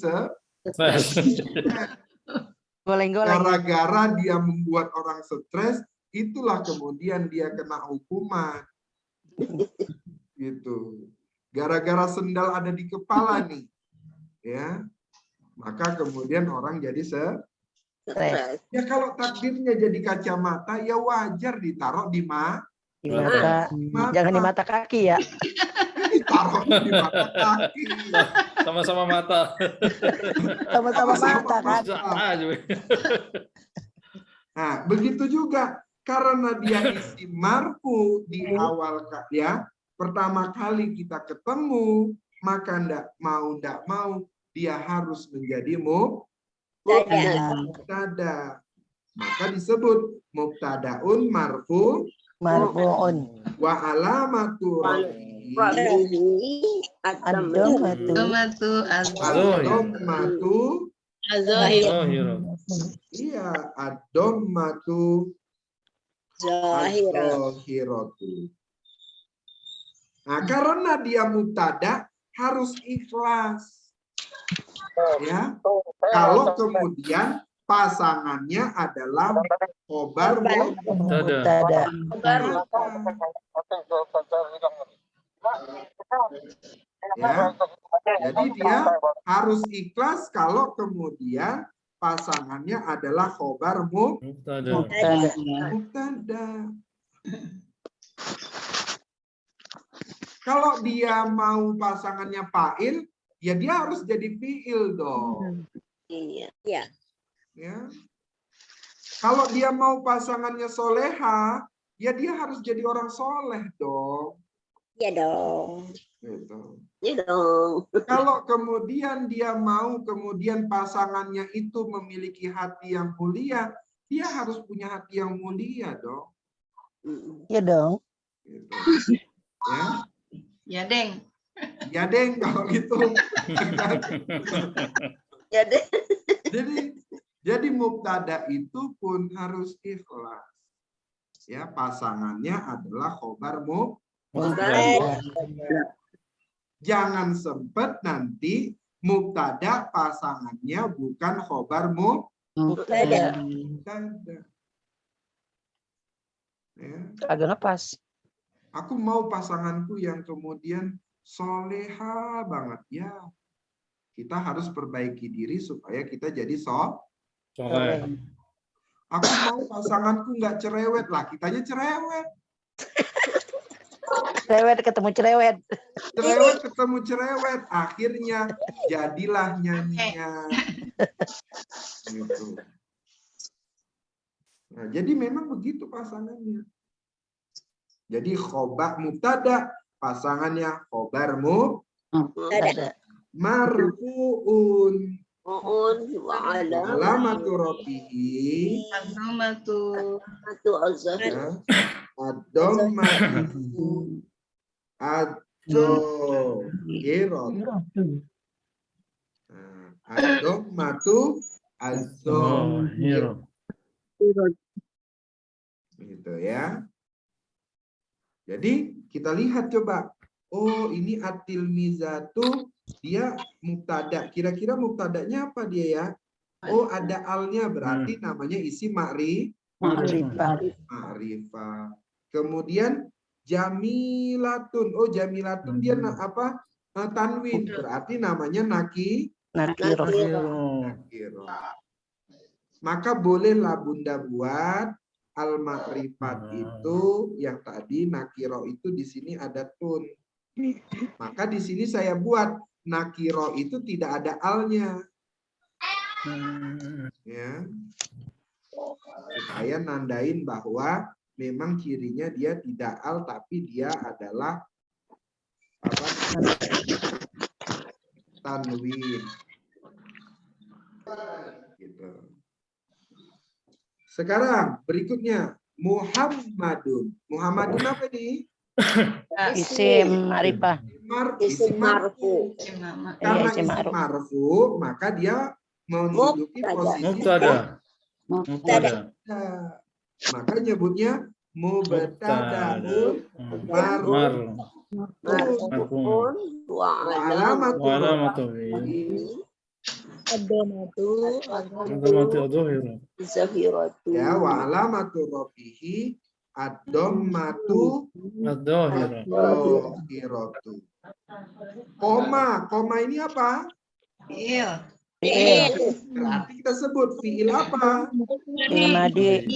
Goleng-goleng. gara-gara dia membuat orang stres, itulah kemudian dia kena hukuman. Gitu. Gara-gara sendal ada di kepala nih, ya, maka kemudian orang jadi Stres. ya kalau takdirnya jadi kacamata, ya wajar ditaruh di Di mata. Jangan di mata kaki ya. ditaruh di mata kaki. Sama-sama mata. Sama-sama mata kan. Nah, begitu juga karena dia isim marfu di awal ya, pertama kali kita ketemu, maka ndak mau dia harus menjadi mubtada. Maka disebut mubtadaun marfu Marfu'un. wa alamatu rafihi Ad-dhammatu. ad-dhammatu. Az-zahir. Iya, ad-dhammatu az-zahiratu. Nah, karena dia mubtada harus ikhlas. Ya. Kalau kemudian pasangannya adalah khobar Mubtada. ya. Jadi dia harus ikhlas kalau kemudian pasangannya adalah khobar Mubtada. mubtada. Kalau dia mau pasangannya fa'il, ya dia harus jadi fi'il dong. Iya. Ya. Kalau dia mau pasangannya soleha, ya dia harus jadi orang soleh dong. Iya dong. Gitu. Iya dong. Kalau kemudian dia mau kemudian pasangannya itu memiliki hati yang mulia, dia harus punya hati yang mulia dong. Iya dong. Gitu. Ya. Ya, Deng. Ya deng kalau gitu. Ya deh. Jadi mubtada itu pun harus ikhlas. Ya, pasangannya adalah khobar Mubtada. Jangan sempat nanti mubtada pasangannya bukan khobar Mubtada. mubtada. Ya. Agak ngepas. Aku mau pasanganku yang kemudian soleha banget. Ya, kita harus perbaiki diri supaya kita jadi Soleh. Aku mau pasanganku nggak cerewet lah, kitanya cerewet. Cerewet ketemu cerewet. Cerewet ketemu cerewet, akhirnya jadilah nyanyian. Gitu. Nah, jadi memang begitu pasangannya. Jadi khobar mubtada, pasangannya khobar Mubtada. marfu'un. Wa Alamatu rafihi Az-dhammatu. az-zahir. ya, ad-dhammatu az-zahiratu. Nah, ad-dhammatu az-zahiratu. Gitu ya. Jadi kita lihat coba. Oh, ini at-tilmizatu, dia mubtada. Kira-kira mubtadanya apa dia ya? Oh, ada alnya, berarti namanya isi Ma'rifah. ma'rifah. Kemudian jamilatun. Oh, jamilatun dia apa? Tanwin. Berarti namanya Nakirah. nakirah. Maka bolehlah Bunda buat al-ma'rifat itu yang tadi nakiro itu di sini ada tun. Maka di sini saya buat nakiro itu tidak ada alnya. Ya. Supaya nandain bahwa memang cirinya dia tidak al tapi dia adalah apa? Tanwin. Gitu. Sekarang berikutnya Muhammadun. Muhammadun apa ini? Isim ma'rifah. Isim marfu. Karena isim marfu, maka dia menduduki posisi Mubtada. Maka nyebutnya mubtadaun marfu. Marfu'un wa Alamatu Alamatu Ad-dhammatu. az-zahiratu. ya wa alamatu rafihi ad-dhammatu az-zahiratu. Koma ini apa? Fi'il. Berarti kita sebut fi'il apa? Fi'il madi.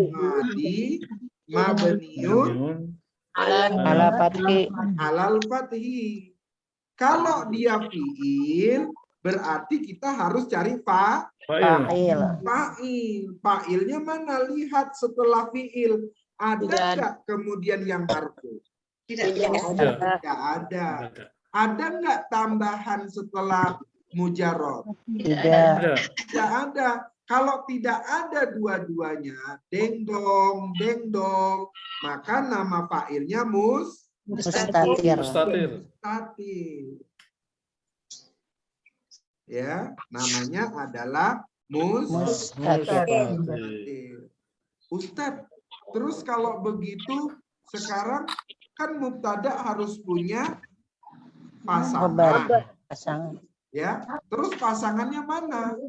Madi mabniun Ala fathi. alal fathi. Kalau dia fi'il berarti kita harus cari Fa'il. fa'il. Fa'ilnya mana? Lihat setelah fi'il. Ada nggak kemudian yang marfu? Tidak. Tidak. Tidak ada. Ada nggak tambahan setelah mujarrad? Tidak. Ada. Tidak ada. Kalau tidak ada dua-duanya, deng dong, maka nama fa'ilnya Mustatir. Mustatir. mustatir. Ya, namanya adalah Mustatir. mustatir. Ustadz, terus kalau begitu sekarang kan mubtada harus punya pasangan, Pasangan. ya. Terus pasangannya mana?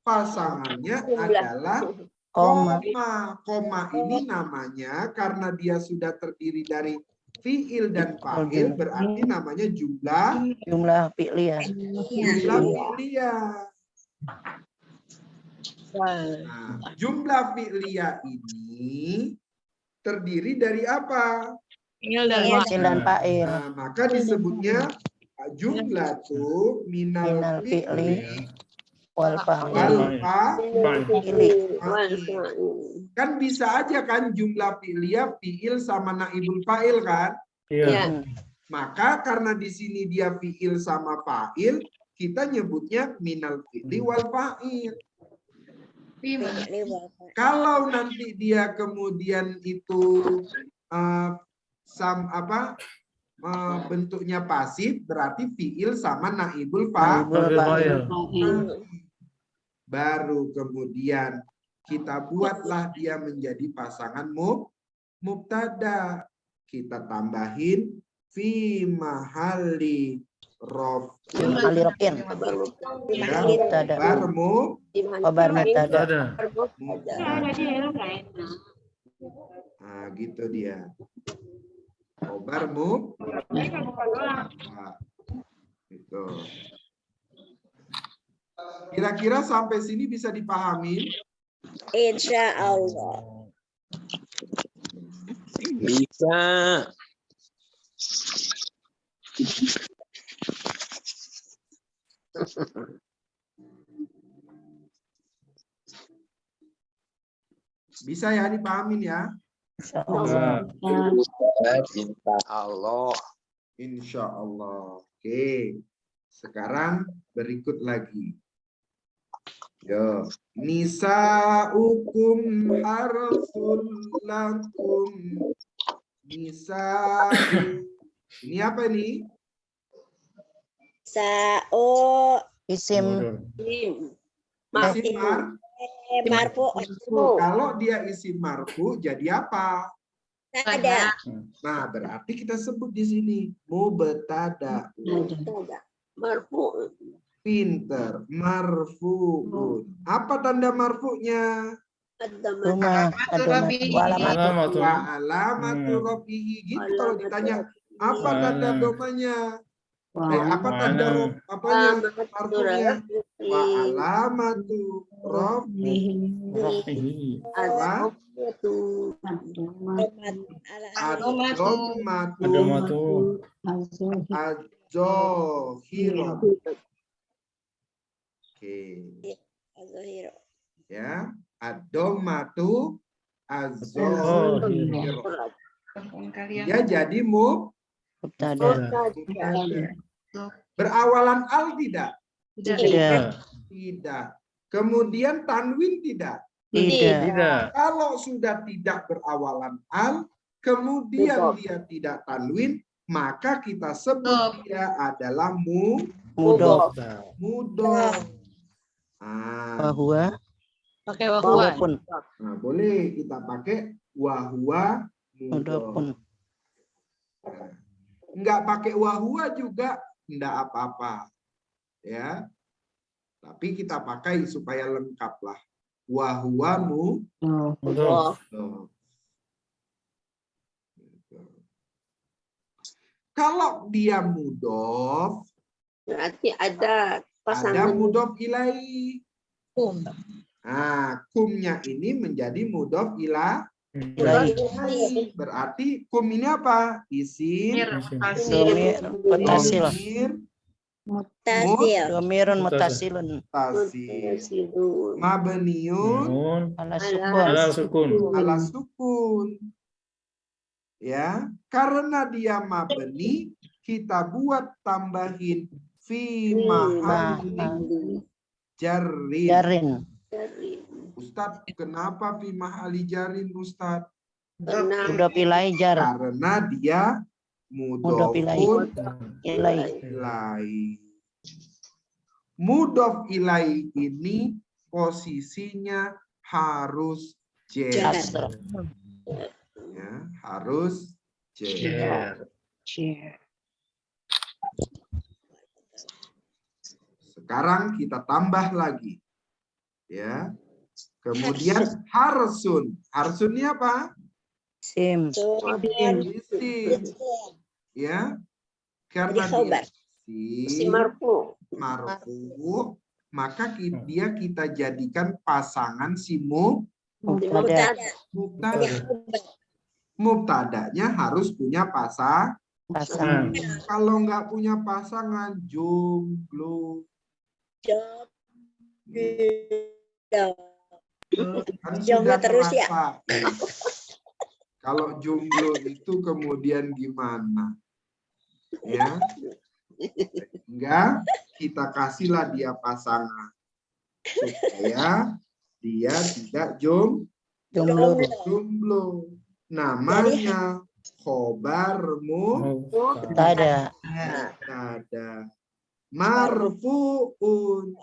Pasangannya adalah Koma. Koma ini namanya karena dia sudah terdiri dari fiil dan fa'il, berarti namanya jumlah Fi'liyah. fi'liyah. Nah, jumlah fi'liyah ini terdiri dari apa? Fi'il dan fa'il. Nah, maka disebutnya jumlah tuh minal fi'li Wal fa'il. Kan bisa aja kan jumlah fi'liyah fi'il sama naibul fa'il kan? Iya. Maka karena di sini dia fi'il sama fa'il, kita nyebutnya minal fi'li wal fa'il. Kalau nanti dia kemudian itu bentuknya pasif, berarti fi'il sama naibul fa'il. Baru kemudian kita buatlah dia menjadi pasangan mubtada. Kita tambahin fi mahalli raf'in. Khabar mubtada. Nah, gitu dia. Khabar mubtada. Gitu. Kira-kira sampai sini bisa dipahami? Insya Allah. Bisa. Bisa ya dipahamin ya? Cinta Allah. Insya Allah. Oke. Sekarang berikut lagi. Yo, nisaukum harsul lakum. Nisa. Ini apa ini? Isim. Marfu. Kalau dia isim marfu jadi apa? Ada. Nah, berarti kita sebut di sini mubtada. Marfu. Pinter, marfu'un. Apa tanda marfu'nya? Alamatu rafihi. Gitu kalau ditanya apa tanda domanya? Apa tanda marfu'nya? Wa alamatu rafihi. Ad-dhammatu az-zahirah. Oke. Ya, ad-dhammatu az-zahirah. Ya jadi Mubtada. Berawalan al tidak? Tidak. Tidak. Kemudian tanwin tidak? Tidak. Kalau sudah tidak berawalan al, kemudian dia tidak tanwin, maka kita sebut dia adalah Mudhof. Wahwa. Pakai wahwa. Nah, boleh kita pakai wahwa mudhof. Enggak pakai wahwa juga enggak apa-apa. Ya. Tapi kita pakai supaya lengkap lah. Wahwa mudhof. Kalau dia mudhof, Berarti ada ada pasangan. mudhof ilaihi. Nah, kumnya ini menjadi mudhof ilaihi. Berarti kum ini apa? Isim Mutasil. Mutasil. Mutasilun. Mabniun Ala sukun. ala sukun. Ya, karena dia mabni, kita buat tambahin fi mahalli jarrin. Jarin. Ustadz, kenapa fi mahalli jarrin, Ustadz? Mudhof ilai jar. Karena dia Mudhof ilai. mudhofun Ilai. ilai. Mudhof ilai ini posisinya harus jar. Kasr. Ya, harus jar. Jar. Sekarang kita tambah lagi. Ya. Kemudian harsun. Harsun ini apa? Sim. Isim. Ya. Karena Jadi khobar. dia Si isim marfu. marfu, maka dia kita jadikan pasangan si Mubtada. mubtada. Mubtadanya harus punya pasangan. Pasangan. Kalau nggak punya pasangan, jomblo. Kan Jomblo sudah terus ya? terasa. Kalau jomblo itu kemudian gimana? Ya, enggak, kita kasihlah dia pasangan supaya dia tidak jomblo. Namanya khobar Mubtada. mubtada marfu'un.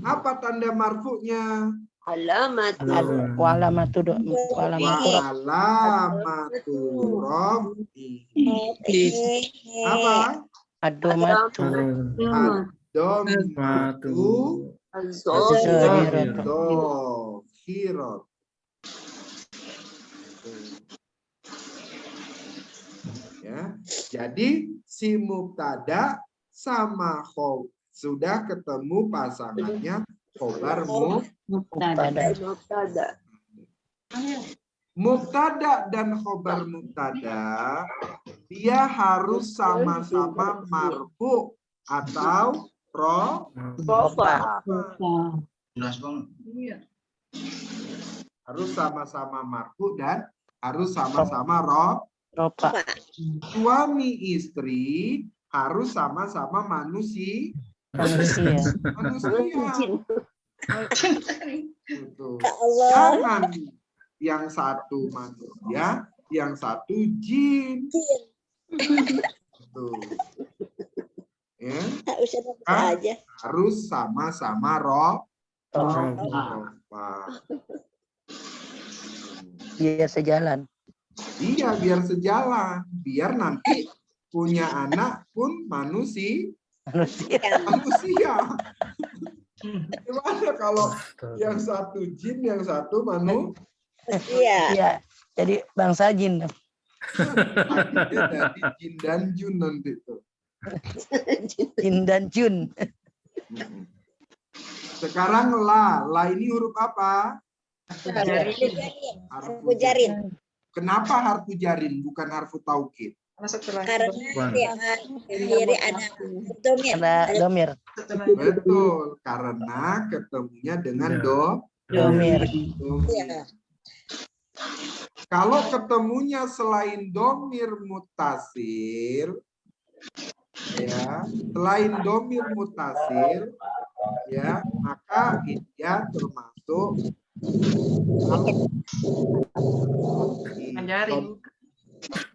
Apa tanda marfu'nya? Alamat. Walamatu Rafi. Apa? adomatu. Domatu zohirat. Ya, jadi si mubtada sama sudah ketemu pasangannya khobar Mubtada. mubtada dan khobar mubtada dia harus sama-sama marfu atau Rofa. harus sama-sama marfu dan harus sama-sama Rofa. suami istri harus sama-sama manusia. Manusia. Gitu. Allah. Jangan yang satu manusia, yang satu jin. Gitu. Ya, Tak usah baca Ah. aja. harus sama-sama rofa. Dia sejalan. Iya, biar sejalan, biar nanti punya anak pun manusia. Gimana kalau yang satu jin, yang satu manusia? Iya. Iya. Jadi bangsa jin. Jadi jin dan jun nanti tuh. Jin dan jun. Sekarang la ini huruf apa? Harfu jarin. Kenapa harfu jarin bukan harfu taukid? Karena dia akhirnya ada domir. Ada domir. Betul, karena ketemunya dengan Domir. Iya. Kalau ketemunya selain domir mutasil, ya, selain domir mutasil, ya, maka dia termasuk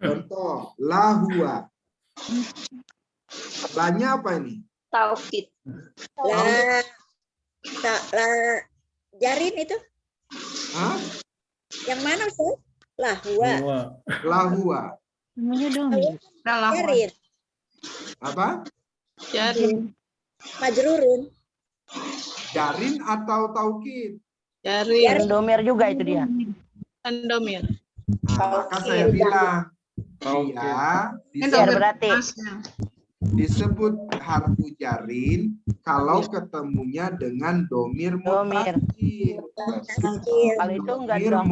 contoh lahua. Lanya apa ini? Taukid. Lah, jarin itu Hah? yang mana sih? Lahua. Lahua. Namanya domir. Jarin. Apa? Jarin. Majrurun. Jarin atau taukid? Jarin. Domir juga itu dia. Domir. Nah, maka saya bilang dia Biar berarti. disebut harfu jarin kalau ketemunya dengan domir Domir. mutasil. Kalau itu enggak Domir dong.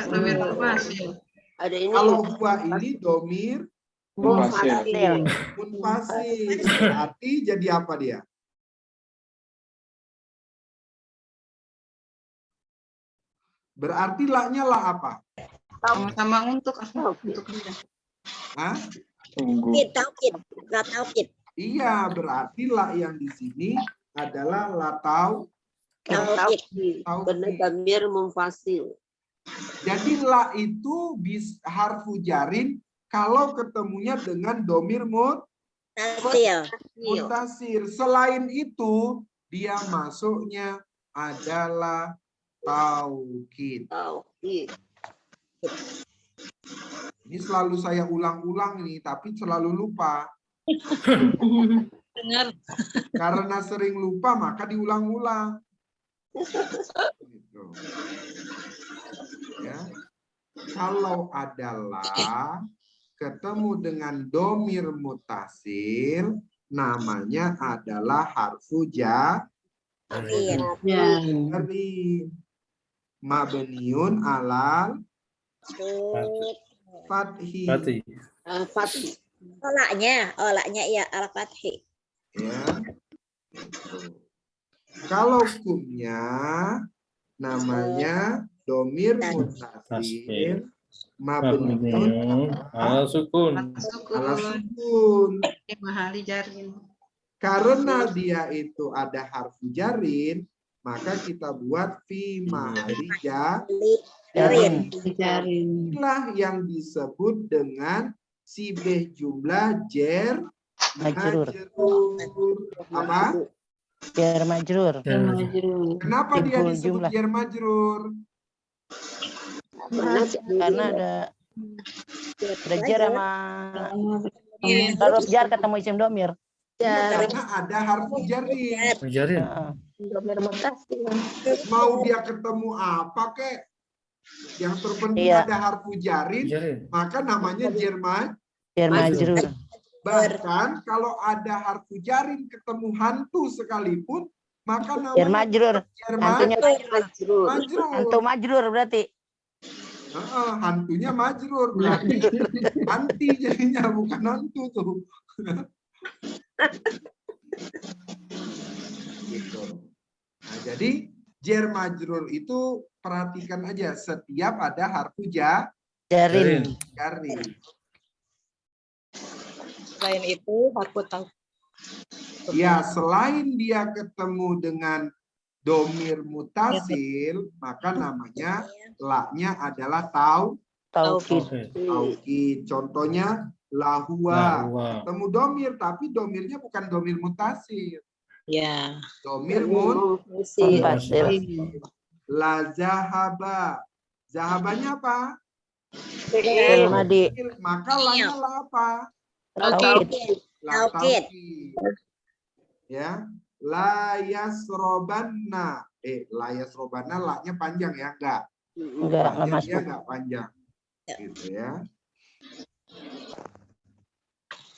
Domir fasil. Ada ini. Kalau huwa ini domir Munfasil. munfasil. Berarti jadi apa dia? Berarti la-nya la apa? Sama-sama untuk dia. Hah? Taukid. La taukid. Iya, berarti la yang di sini adalah la Taukid. taukid. Damir munfasil. Jadi la itu harfu jarin kalau ketemunya dengan domir Tasil. mutasir. Selain itu, dia masuknya adalah taukid. Ini selalu saya ulang-ulang nih, tapi selalu lupa. Dengar. Karena sering lupa, maka diulang-ulang. Gitu. Ya. Kalau adalah ketemu dengan domir mutasil, namanya adalah harfu Taukid. jarin. Mabniun alal fathi. Olaknya ya al fathi. Ya. Kalau hukumnya namanya domir mutasil mabniun ala sukun. ala sukun. Mahali jarin. Karena dia itu ada harfu jarin, maka kita buat fi mahali Jarin. inilah yang disebut dengan sibeh jumlah jer Majrur. Apa? Jar majrur. Kenapa dia Kumpul disebut jumlah. jer majrur? Karena ada jar sama kalau jar ketemu isim domir. Karena ada harfu jarin. Jarin. Heeh. Mau dia ketemu apa kek? Yang terpenting Iya. ada harfu jarin, Jarin. maka namanya jer Jar majrur. Bahkan kalau ada harfu jarin ketemu hantu sekalipun, maka Jar namanya majrur. jer Hantunya majrur. hantu majrur berarti. Hantunya majrur berarti anti jadinya, bukan hantu tuh. Gitu. Nah, jadi jer majrur itu perhatikan aja setiap ada harfu Jarin. jarin. Selain itu, harfu taukid. Ya, selain dia ketemu dengan domir mutasil, maka namanya la-nya adalah Taukid. taukid. Contohnya lahua. Ketemu domir, tapi domirnya bukan domir mutasil. Ya. Domir Munfasil. la zahaba. Zahabanya apa? Fi'il madi. Maka la-nya la apa? Taukid. La Taukid. taukid. Ya. La yasrobanna. La yasrobanna la-nya panjang ya? Enggak Dia masuk. enggak panjang. Gitu ya.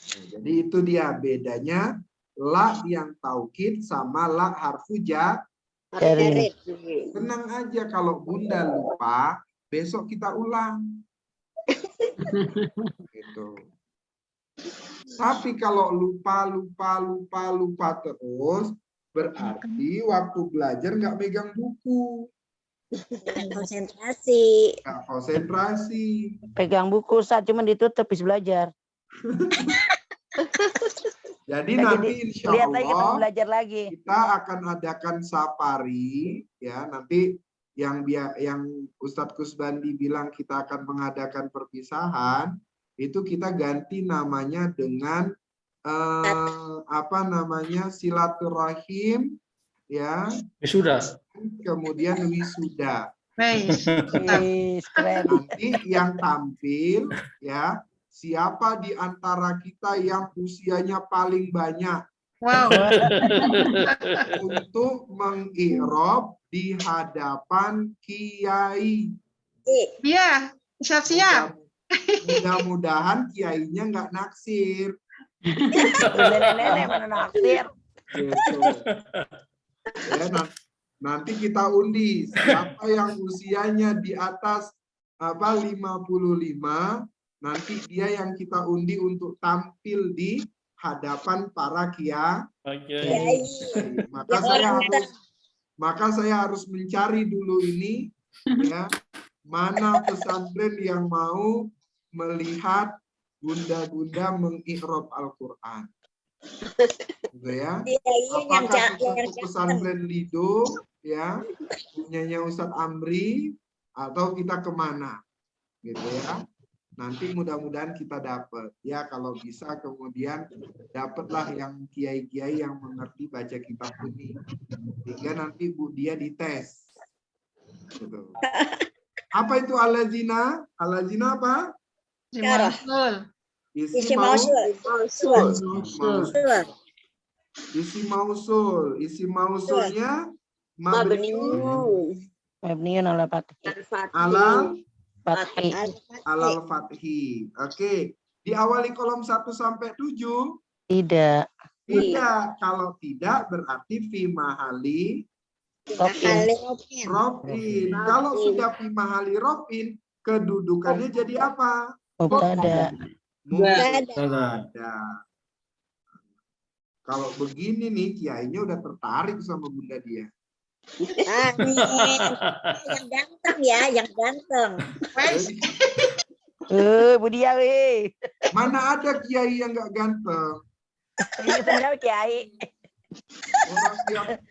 Nah, jadi itu dia bedanya la yang taukid sama la harfu Jarin. Tenang aja kalau Bunda lupa, besok kita ulang. Gitu. Tapi kalau lupa terus, berarti waktu belajar nggak megang buku, Konsentrasi. nggak konsentrasi. Pegang buku saat cuman ditutup habis belajar. Jadi Nah, nanti jadi insya lihat lagi ketemu Allah belajar lagi. kita akan adakan safari, ya nanti yang Ustadz Kusbandi bilang kita akan mengadakan perpisahan, itu kita ganti namanya dengan silaturahim, ya, Sudah. kemudian wisuda. Baik. Keren. Nanti yang tampil, ya, siapa di antara kita yang usianya paling banyak Wow. untuk mengi'rab di hadapan kiai. Iya, siap-siap. Mudah-mudahan kiainya nggak naksir. Nenek-nenek mana naksir. Gitu. Ya, nanti kita undi siapa yang usianya di atas 55, nanti dia yang kita undi untuk tampil di hadapan para kiai. Maka saya harus mencari dulu ini Ya, mana pesantren yang mau melihat bunda-bunda mengi'rab Al-Quran? Gitu ya. Apakah ke pesantren Lido, ya, punyanya Ustadz Amri, atau kita kemana? Gitu ya. Nanti mudah-mudahan kita dapat. Ya, kalau bisa kemudian dapatlah yang kiai-kiai yang mengerti baca kitab ini. Sehingga nanti Bu Dia dites. Gitu. Apa itu alazina? Alazina apa? Isi mausul. Isi mausulnya Mabniun ala fathi. Alal fathi. Oke. Diawali kolom 1 sampai 7? Tidak. Tidak. Kalau tidak berarti fi mahali Robin. Kalau sudah fi mahali Robin, kedudukannya jadi apa? Mubtada. Mubtada. Kalau begini nih, kiainya udah tertarik sama Bunda Dia. Yang ganteng ya, yang ganteng. Budia weh. Mana ada kiai yang nggak ganteng? Ini sebenarnya kiai. Orang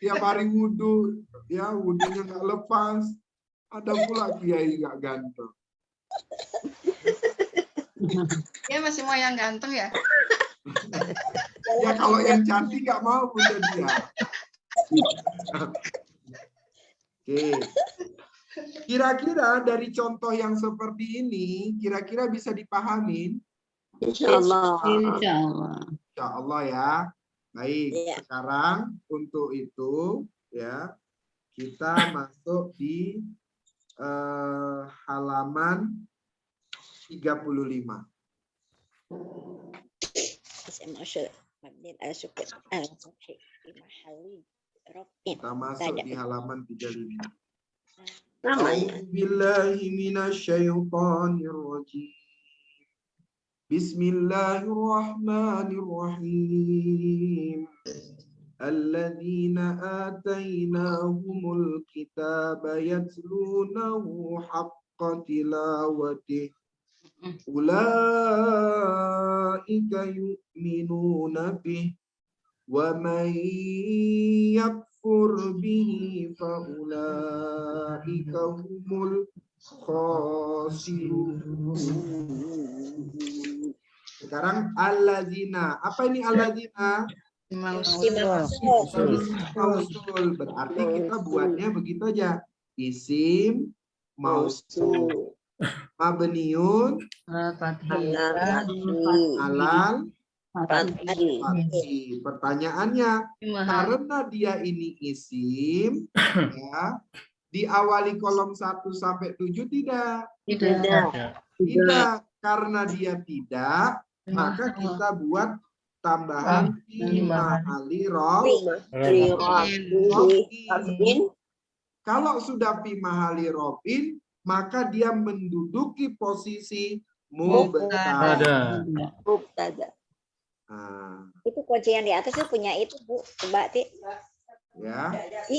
tiap hari wudhu, ya wudhunya nggak lepas. Ada pula kiai nggak ganteng. Dia masih mau yang ganteng ya? Ya kalau yang cantik nggak mau Bunda Dia. Oke. Kira-kira dari contoh yang seperti ini, kira-kira bisa dipahamin? Insyaallah. Insya Allah ya. Baik, sekarang untuk itu ya kita masuk di halaman 35. Kita masuk di halaman 35. A'udzubillahi minasyaitonirrajim. Bismillahirrahmanirrahim. Alladzina atainahumul kitaba yatlunahu haqqa tilawatih. Ulaika yu'minuna bih. Wa man yakfur bihi fa ulaika humul khasirun. Sekarang allazina. Apa ini allazina? Mausul. Berarti kita buatnya begitu aja. Isim mausul. Mabniun alal fathi. Pertanyaannya, karena dia ini isim, ya, diawali kolom 1 sampai 7 tidak? Tidak. Karena dia tidak, maka kita buat tambahan fi mahali robin. Kalau sudah fi mahali robin, maka dia menduduki posisi mubtada. Itu kunci yang di atas itu punya itu Bu, coba Ti. Ya,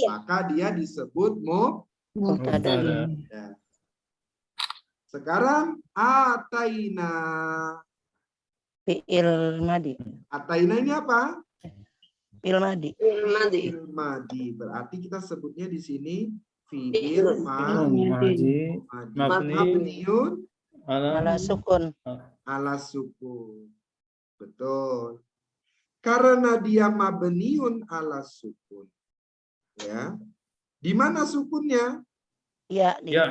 maka dia disebut mubtada. Sekarang ataina. Fi'il madi. Ataina ini apa? Fi'il madi. Fi'il madi. Berarti kita sebutnya di sini fi'il madi. Mabniun Ala sukun. ala sukun. Betul. Karena dia mabniun ala sukun. Ya. Di mana sukunnya? Ya, Ya,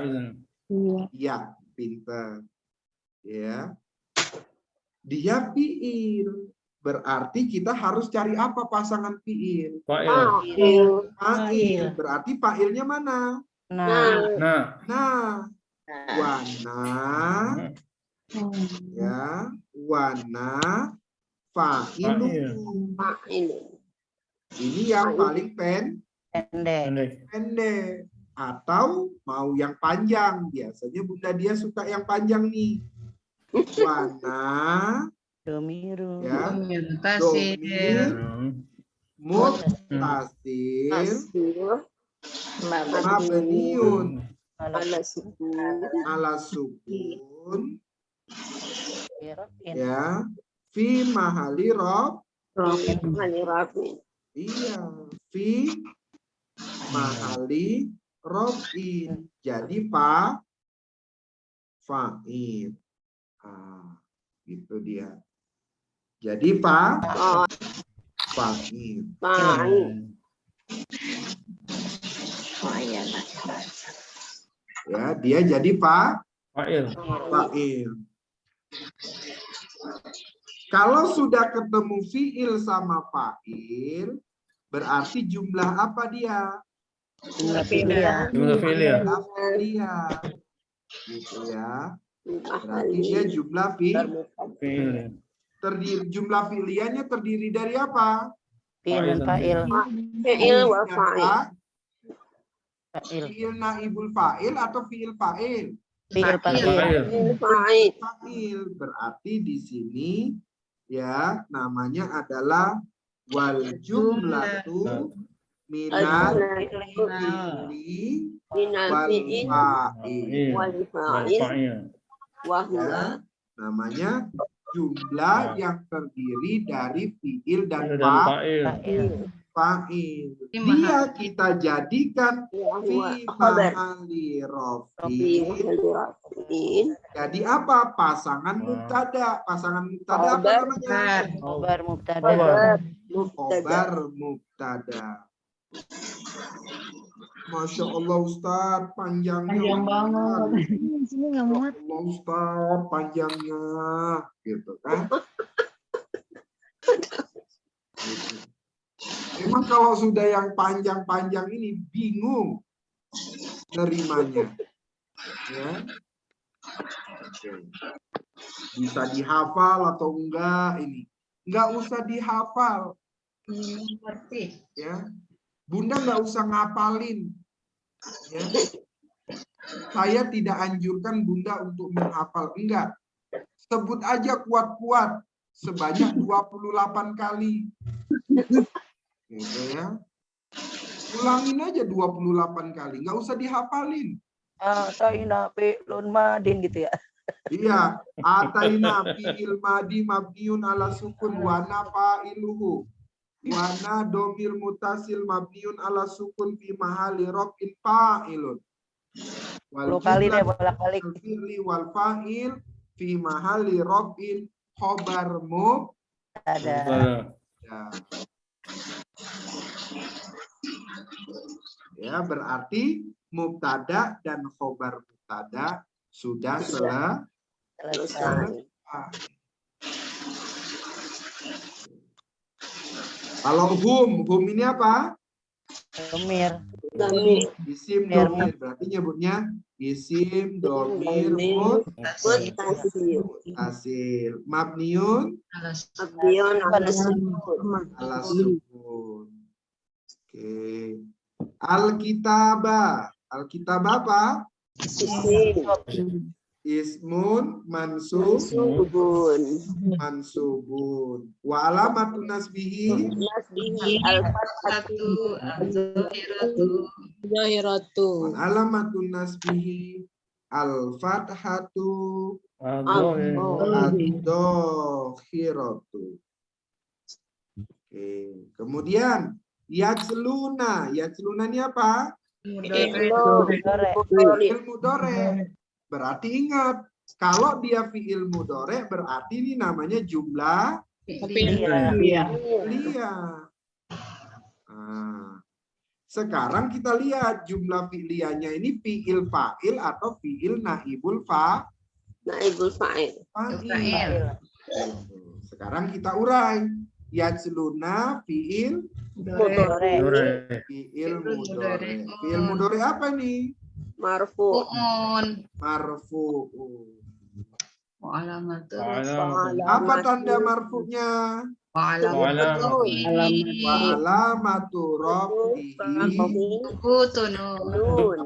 pintar. Ya. Dia fi'il. Berarti kita harus cari apa pasangan fi'il? Fa'il. Berarti fa'ilnya mana? Nah. Wana. Ya, wana fa'ilun. Ini yang paling pendek. Atau mau yang panjang. Biasanya Bunda Dia suka yang panjang nih. Wana Domiru. ya, Tasir. muttasil mabniun Ala sukun. ala sukun Rofin. ya fi mahali rob Mahali rafin. iya fi mahali robin jadi fa'il gitu dia jadi fa'il Fa'il. ya dia jadi Fa'il. fa'il. Kalau sudah ketemu fi'il sama fa'il, berarti jumlah apa dia? Jumlah fi'liyah. Jumlah fi'liyah. Jumlah fi'liyah. Gitu ya. Berarti dia jumlah Fi'il. jumlah fi'liyahnya terdiri dari apa? Fi'il dan fa'il. Fi'il wa fa'il. Fa'il. Fi'il naibul fa'il atau fi'il fa'il? Fi'il fa'il. Fa'il. Fa'il. Fa'il. Berarti di sini ya namanya adalah wal jumlatu minal fi'li Minal wal fi'il fa'il. wal fa'il. Fa'il. Wa huwa. Ya, namanya jumlah yang terdiri dari fi'il dan Fa'il. fa'il. Dia kita jadikan Wa fi huwa. Khabar. mahali Fi rafin. mahali rafin. Jadi apa? Pasangan mubtada. Pasangan mubtada apa Khabar. namanya? Khobar mubtada. Khabar. Mubtada. Khobar mubtada. Masya Allah Ustaz, panjangnya. Panjang banget. Ustaz. Sini nggak muat. Allah Ustaz, panjangnya. Gitu kan. Gitu. Memang kalau sudah yang panjang-panjang ini bingung nerimanya. Ya. Oke. Bisa dihafal atau enggak ini? Enggak usah dihafal. Ngerti. Ya. Bunda nggak usah ngapalin. Ya. Saya tidak anjurkan Bunda untuk menghafal. Enggak. Sebut aja kuat-kuat. Sebanyak 28 kali. Gitu ya. Ulangin aja 28 kali. Nggak usah dihafalin. Ataina fi'lun madin gitu ya. Iya. Ataina fi'il madi mabniun ala sukun wana fa'iluhu. Wana domir mutasil mabniun ala sukun fi mahali rofin fa'ilun. 10 kali deh bolak-balik. Fi'li wal fa'il fi mahali rofin khobar Ada. ya berarti mubtada dan khobar mubtada sudah selesai. Kalau hum ini apa? Domir. Domir. Isim domir. Berarti nyebutnya isim domir mutasil. Mabniun Abdion ala sukun. ala sukun. Oke. Alkitabah. Alkitabah apa? Isim. Ismun mansub Subun. mansubun. Wa alamatun nasbihi Nasbihi al-fathatu. Zahiratu. wa alamatun nasbihi al-fathatu ad-dohiratu. Oke. Kemudian yajluna. Yajluna ini apa? Fi'il mudhari. Berarti ingat, kalau dia fi'il mudhari berarti ini namanya jumlah fi'liyah. Nah, sekarang kita lihat jumlah fi'liyahnya ini fi'il fa'il atau fi'il naibul Naibul fa'il. fa'il. Sekarang kita urai. Yajluna fi'il Mudhari. fi'il mudhari. Fi'il mudhari apa nih? Marfu. Marfu'un. Alamatu. Apa tanda marfu'nya? Alamatu. Wa alamatu rafihi Nun.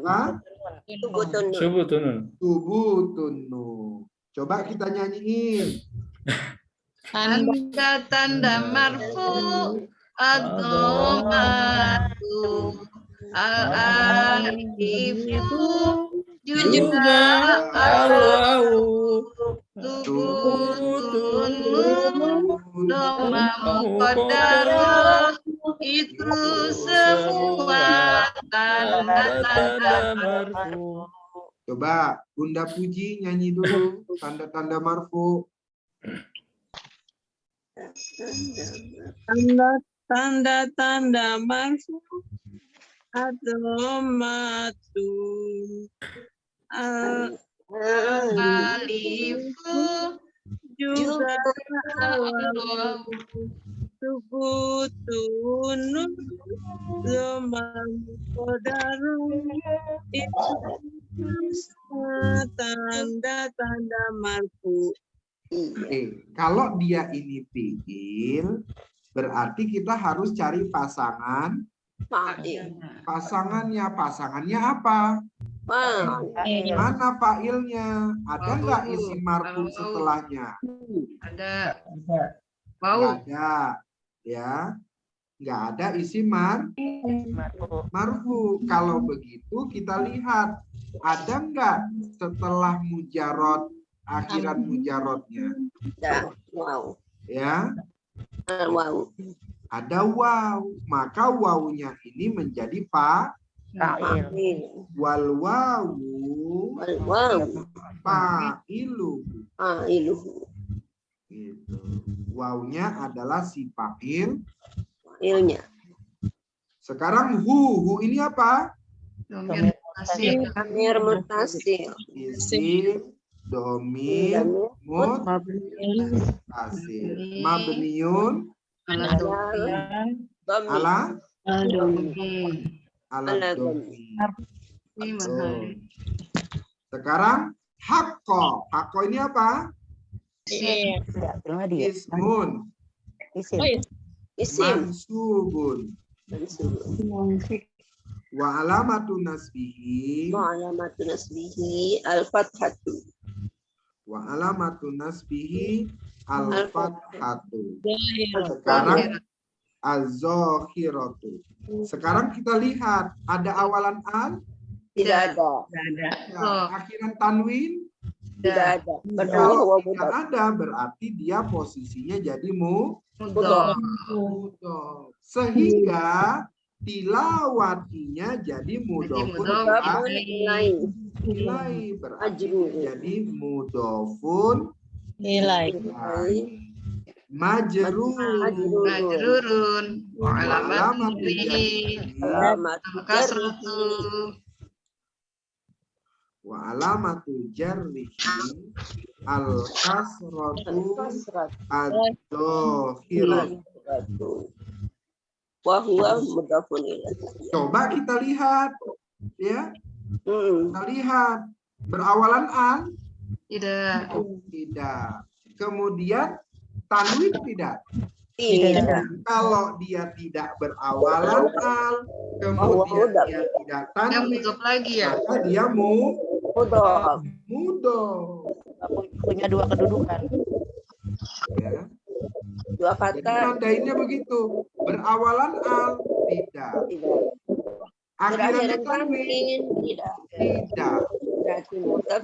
apa? Subutun. Subutun nun. Coba kita nyanyiin. Tanda marfu ad-dhammatu al-alifu juga al-wawu subutun dhamma muqaddarah itu semua tanda-tanda marfu. Coba Bunda Puji nyanyi dulu tanda-tanda marfu. Tanda-tanda marfu ad-dhammatu alifu juga al-wawu subutun dhamma muqaddarah itu semua tanda-tanda marfu. Kalau dia ini fiil, berarti kita harus cari pasangan. Fa'il. Pasangannya apa? Fa'il. Mana fa'ilnya? Ada nggak isi marfu setelahnya? ada Nggak bau ada, ya. Nggak ada isi marfu. Kalau begitu kita lihat ada nggak setelah mujarot akhiran mujarotnya? Wow. Ya, Wow. ada waw. Maka wawunya ini menjadi Fa'il. wal wawu Wow. fa'ilu. Fa'iluhu. Gitu. Wawunya adalah si fa'il. Fa'ilnya. Sekarang hu ini apa? domir masih Amir mutasil. Isim domir mutasil mabniun ala domi ala domi ala domi. ini Betul. mahal Sekarang hakko. Hakko ini apa? Ismun Isim. mansubun wa alamatu nasbihi Mu'alamatu nasbihi al-fathatu. wa alamatu nasbihi al-fathatu. Sekarang az-zahiratu. Sekarang kita lihat ada awalan al, Tidak ada. ya, akhiran tanwin. Tidak ada. Kalau Berdoa tidak ada berarti dia posisinya jadi mudhaf mudhof. Sehingga tilawatinya jadi mudhofun mudhof. lain. ilai, berarti Ajrun. jadi mudhofun Nilai. majrurun wa alamat dzikrihi Alamat kasratu wa alamatu jarrihi al kasratu ad-dhahirah. wa huwa mudhafun ilaihi. Coba kita lihat, ya. Mm. Kita lihat berawalan al, tidak tidak. Kemudian tanwin tidak. Tidak. Kalau dia tidak berawalan al, kemudian dia tidak yang tanwin, mudhaf lagi ya maka dia Mudhaf. mudhof. Punya dua kedudukan. Ya. Dua Jadi kata. nandainnya begitu. Berawalan al, tidak. Tidak. Akhirannya Berakhiran tanwin, tanwin. Tidak. tidak. Berarti mudhaf.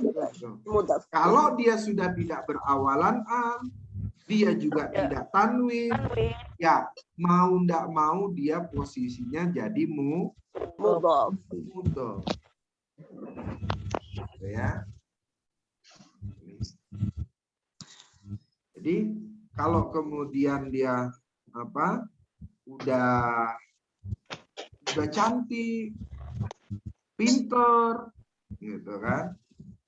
Mudhaf. Kalau dia sudah tidak berawalan al, dia juga tidak tanwin, ya mau ndak mau dia posisinya jadi Mudhaf. mudhof. Ya. Jadi kalau kemudian dia apa? Udah cantik, pinter, gitu kan?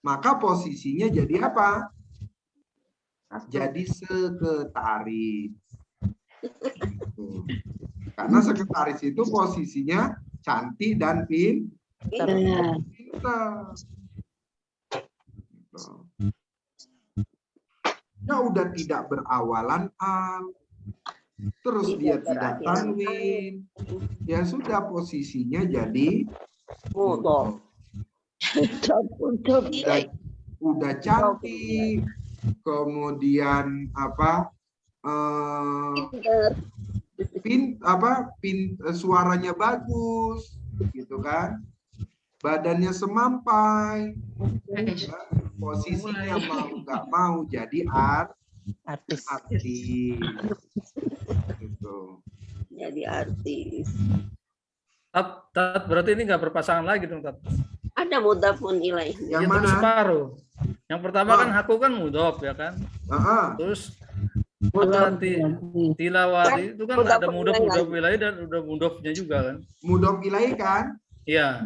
Maka posisinya jadi apa? Jadi sekretaris. Gitu. Karena sekretaris itu posisinya cantik dan pinter. Gitu. Ya udah tidak berawalan al, terus dia tidak tanwin, ya sudah posisinya jadi Mudhaf. udah cantik, kemudian apa suaranya bagus gitu kan, badannya semampai, Eh, ya, posisinya mau nggak mau jadi Artis. artis. Gitu. Jadi artis. Tat, berarti ini nggak berpasangan lagi dong, Tat. Ada mudafun ilaihnya. Yang Ya, tapi mana? separuh. Yang pertama kan Oh. aku kan mudhof ya kan. Terus Mudaf. tilawati itu kan Mudhof ada mudhof ilaih. wilayah dan udah mudhofnya juga kan. Mudhof ilaih kan? Iya.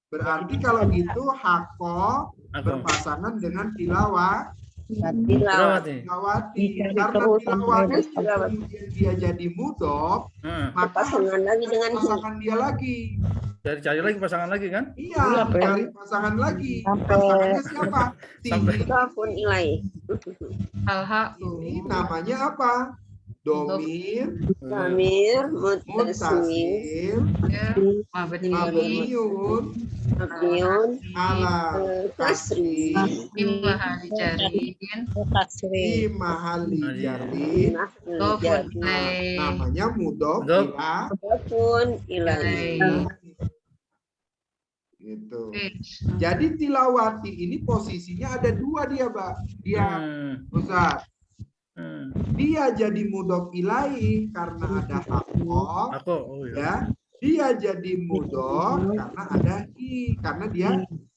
Berarti kalau gitu hako Aku. berpasangan dengan tilawah. Tilawati. Tilawati. Dicari Karena terus tilawati sampai kemudian dia jadi mudhof, Heeh. maka Pasangan lagi dengan pasangan dia lagi. Cari lagi pasangan lagi kan? Iya, cari pasangan lagi. Sampai- Pasangannya siapa? Sampai- mudafun ilaih. Al-ha'u. Ini namanya apa? Domir, Damir muttasil mutasil, Ya, mabni. mabniun, mabniun ala kasri Imahali jariin. di mahali jarin. Dofun jadi ilaih. Namanya mudhof Mudhof. ila mudafun ilaih. gitu. Eh, Jadi tilawati ini posisinya ada dua dia, Mbak. Dia Ustaz, dia jadi mudhof ilaih karena ada hako, Aku. Oh iya. ya. Dia jadi mudhof karena ada i, karena dia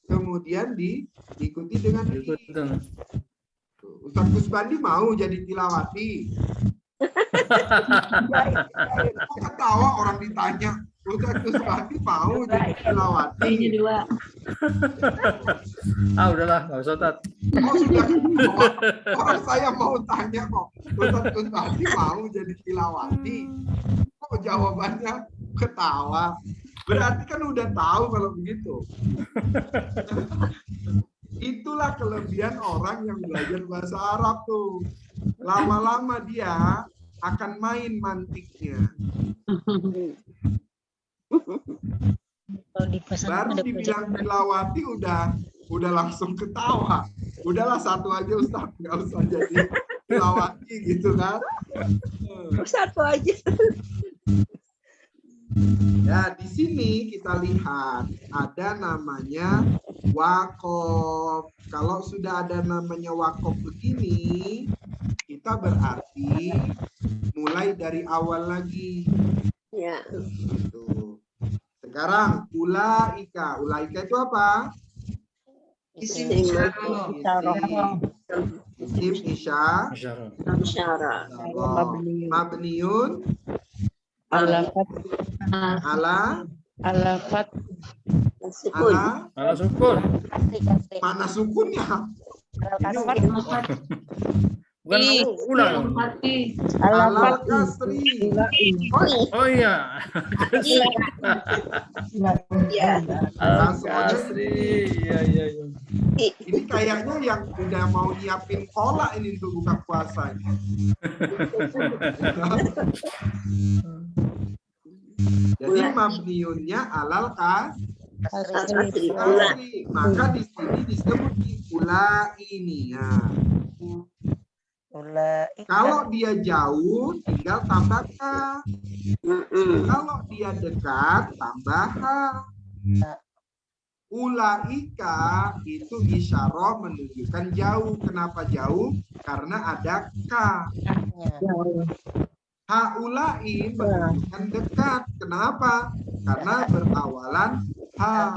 kemudian diikuti dengan i. Ikutin. Ustaz Kusbandi mau jadi tilawati. Kok ketawa orang ditanya. Ustaz Kusbandi mau jadi tilawati. Udahlah, nggak usah, Tat. Oh sudah ketawa. Orang saya mau tanya kok. Ustaz Kusbandi mau jadi tilawati. Kok jawabannya ketawa? Berarti kan udah tahu kalau begitu. Itulah kelebihan orang yang belajar bahasa Arab tuh. Lama-lama dia akan main mantiknya. Kalau di pasangan Baru ada dibilang proyek. tilawati udah langsung ketawa. Udahlah satu aja Ustaz, nggak usah jadi tilawati gitu kan. Satu aja. Ya, di sini kita lihat ada namanya wakof. Kalau sudah ada namanya wakof begini, kita berarti mulai dari awal lagi. Ya. Gitu. Sekarang ulaika. Ulaika itu apa? Isim Isim isyarah. Isim isya. Isyarah. Isyarah. Mabniun Alafat ala alafat Sukun. Ala sukun. mana sukunnya? Bukan ulang. Ala kasri. Oh iya. Ya. Kasri. Iya. Ini kayaknya yang udah mau nyiapin kolak ini untuk buka puasa. Jadi mabniunnya alal Kasri. kasri. Maka di sini disebut ula ini. Nah, kalau dia jauh tinggal tambah ka. Kalau dia dekat tambah ha. Ulaika itu isyarah menunjukkan jauh. Kenapa jauh? Karena ada ka. Haulai menunjukkan dekat. Kenapa? Karena berawalan ha.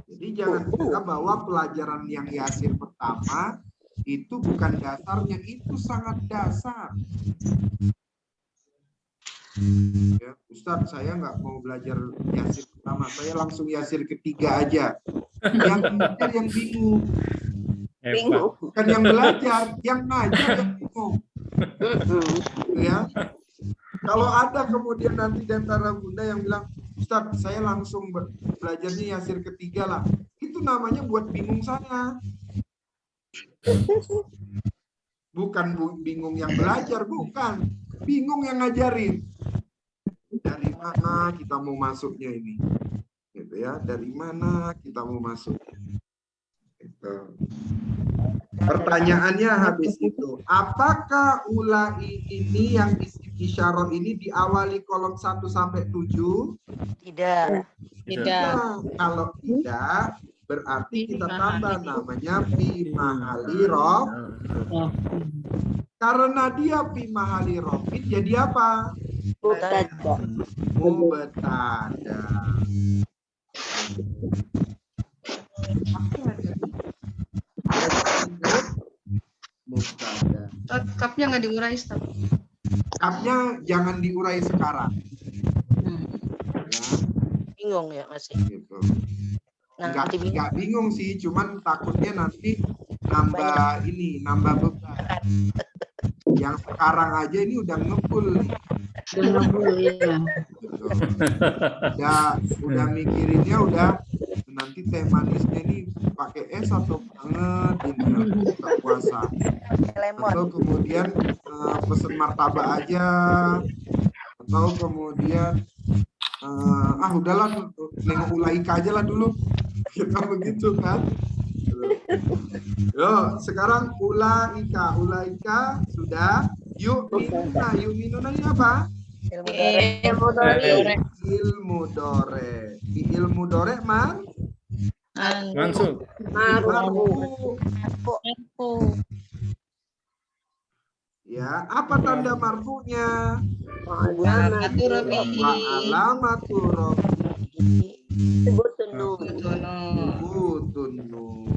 Jadi jangan kira bahwa pelajaran yang Yasir pertama itu bukan dasarnya, itu sangat dasar. Ya, Ustadz, saya nggak mau belajar Yasir pertama, saya langsung Yasir ketiga aja. Yang belajar yang bingung, Bingung. bukan yang belajar, yang ngajar yang bingung. Ya, kalau ada kemudian nanti di antara bunda yang bilang, Ustadz, saya langsung belajarnya Yasir ketiga lah. Itu namanya buat bingung saya. Bukan bingung yang belajar, bukan. Bingung yang ngajarin. Dari mana kita mau masuknya ini? Gitu ya, dari mana kita mau masuknya? Gitu. Pertanyaannya habis itu, apakah ulai ini yang isim isyarah ini diawali kolom 1 sampai 7? Tidak. Tidak. Kalau tidak, berarti kita tambah namanya fi mahali rof. Karena dia fi mahali rofin, jadi apa? Mubtada. Mubtada. Mubtada. Kapnya nggak diurai, Ustaz. Kapnya jangan diurai sekarang. Ya, Bingung ya masih. gitu. Nanti bingung. Nggak bingung sih, cuman takutnya nanti nambah ini, nambah beban. Yang sekarang aja ini udah ngebul nih. Gitu. Udah mikirinnya udah nanti teh manisnya nih pakai es atau banget ini buka puasa. Atau kemudian pesen martabak aja, atau kemudian udahlah nengok Ulaika aja lah dulu. Kita begitu kan. Yo, sekarang Ulaika sudah. Yuk minuna ini apa? Ilmu dore. Di ilmu dore man? Langsung. Marfu. Ya, apa tanda marfunya? Alamatu Rafi'i. Wa alamatu rafi'i Sebutun nun. subutun nun.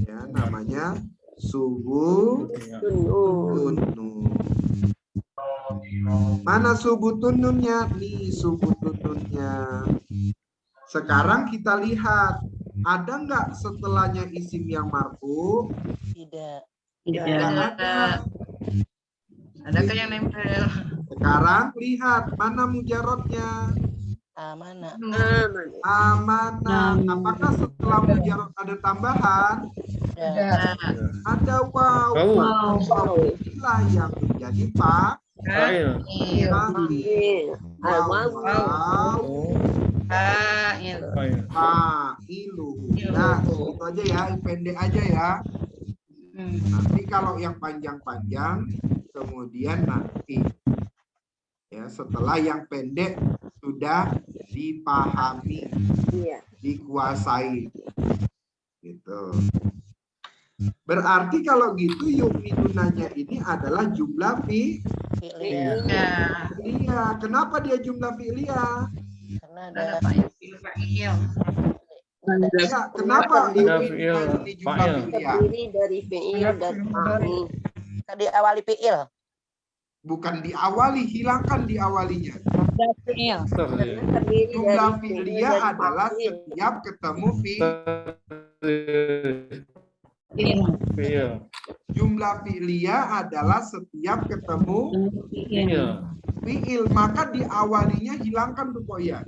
Ya, namanya subutun nun. Mana subutun nunnya? Nih subutun nunnya. Sekarang kita lihat, ada nggak setelahnya isim yang marfu? Tidak. Tidak ada. Adakah yang nempel? Sekarang lihat, mana mujarotnya? Amanah. Amanah. Apakah setelah mujarot ada tambahan? Tidak. Ada waw. Waw inilah yang menjadi Fa'il. fa'iluhu. Nah, itu aja ya, pendek aja ya. Nanti kalau yang panjang-panjang, kemudian nanti ya setelah yang pendek sudah dipahami, dikuasai, gitu. Berarti kalau gitu yu'minunanya ini adalah jumlah fi'liyah. Kenapa dia jumlah fi'liyah? Karena ada Ya, kenapa yu'minunanya ini jumlah Fa'il. fi'liyah? Terdiri dari fi'il dan fa'il. diawali fi'il. Bukan diawali, hilangkan diawalinya. Karena terdiri Jumlah dari fi'il fi'liyah dan adalah fa'il. setiap ketemu Fi'il. Jumlah fi'liyah adalah setiap ketemu fi'il, maka diawalinya hilangkan tuh ya.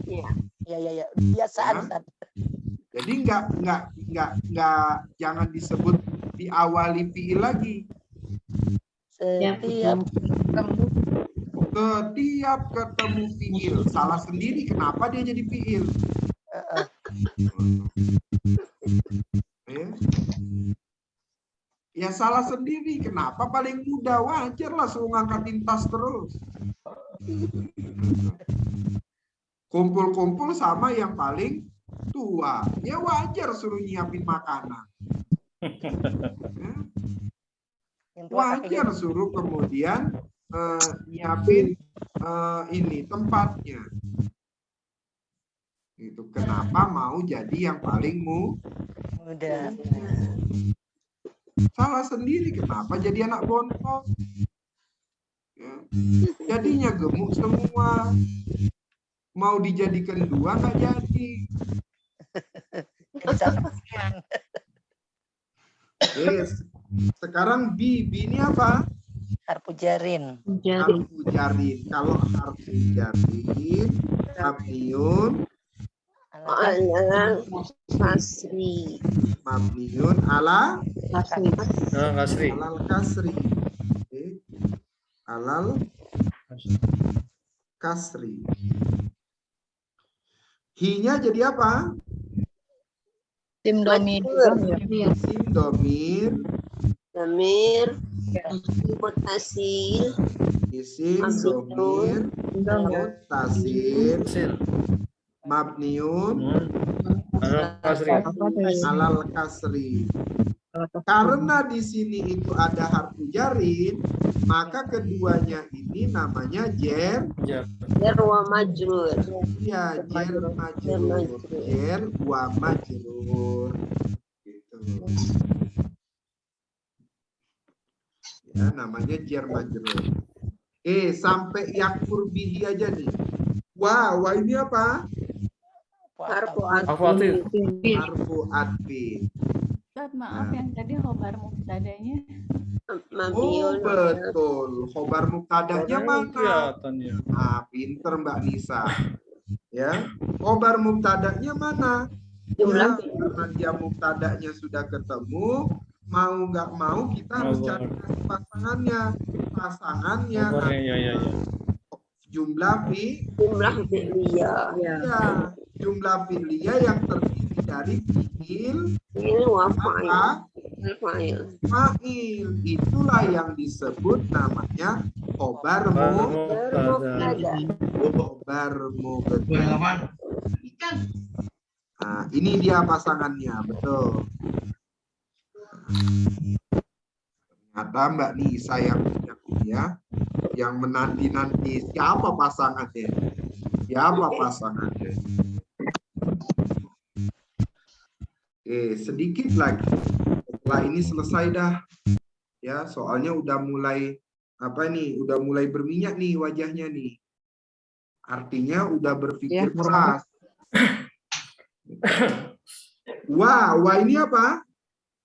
Ya. Ya. Biasaan. Ustaz. Jadi jangan disebut diawali fi'il lagi. Setiap Setiap ketemu fi'il, salah sendiri kenapa dia jadi fi'il? Ya salah sendiri, kenapa paling mudah? Wajar lah suruh ngangkatin tas terus. Kumpul-kumpul sama yang paling tua, ya wajar suruh nyiapin makanan. Wajar suruh kemudian nyiapin ini tempatnya. Itu kenapa mau jadi yang paling muda. Salah sendiri, kenapa jadi anak bontot? Ya. Jadinya gemuk semua. Mau dijadikan dua nggak jadi. Yes. Sekarang B ini apa? Harfu jarin. Harfu jarin. Kalau harfu jarin, mabniun Alal kasri. mabniun ala Kasri. alal kasri. Oke. Alal kasri. Hi-nya jadi apa? Tim domir. Sim domir Damir Mutasil. Isim Mabniun. domir mutasil Sil. mabniun Kasri. alal kasri. Karena di sini itu ada harfu jarin, maka keduanya ini namanya jer. Ya. Jar wa majrur. Ya, jer majrur. Jer wa majrur. Gitu. Ya, namanya jer majrur. Sampai yakfur bihi aja nih. Wah, ini apa? Harfu Afatif. Harfu adfi. Ustaz, maaf yang tadi khobar mubtadanya. Oh, mabniun. betul. Khobar mubtadanya mana? Kelihatannya. Ah, pinter Mbak Nisa. Ya, khobar mubtadanya mana? Jumlah Ya, karena dia mubtadanya sudah ketemu, mau nggak mau kita harus cari pasangannya. Pasangannya Ya. jumlah jumlah fi'liyah. ya, jumlah fi'liyah yang terdiri dari fi'il Fi'il wa fa'il. apa? Fa'il. Fa'il. Itulah yang disebut namanya khobar Mubtada. khobar mubtada. Nah, ini dia pasangannya, betul. Ternyata Mbak Nisa yang punya ya, yang menanti-nanti siapa pasangannya. Siapa pasangannya? Sedikit lagi. Setelah ini selesai dah. Ya, soalnya udah mulai apa nih? Udah mulai berminyak nih wajahnya nih. Artinya udah berpikir keras. Wah, ini apa?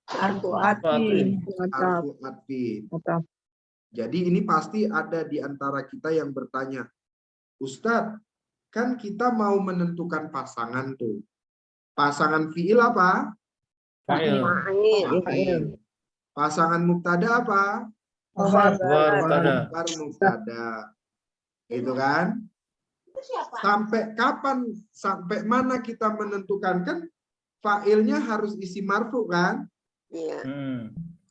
Harfu Harfu adfi. Jadi ini pasti ada di antara kita yang bertanya, Ustadz, kan kita mau menentukan pasangan tuh. Pasangan fi'il apa? Fa'il. Fa'il. Pasangan mubtada apa? Khobar mubtada. Khobar mubtada. Gitu kan? Sampai kapan, sampai mana kita menentukan? Kan fa'ilnya harus isi marfu kan? Iya.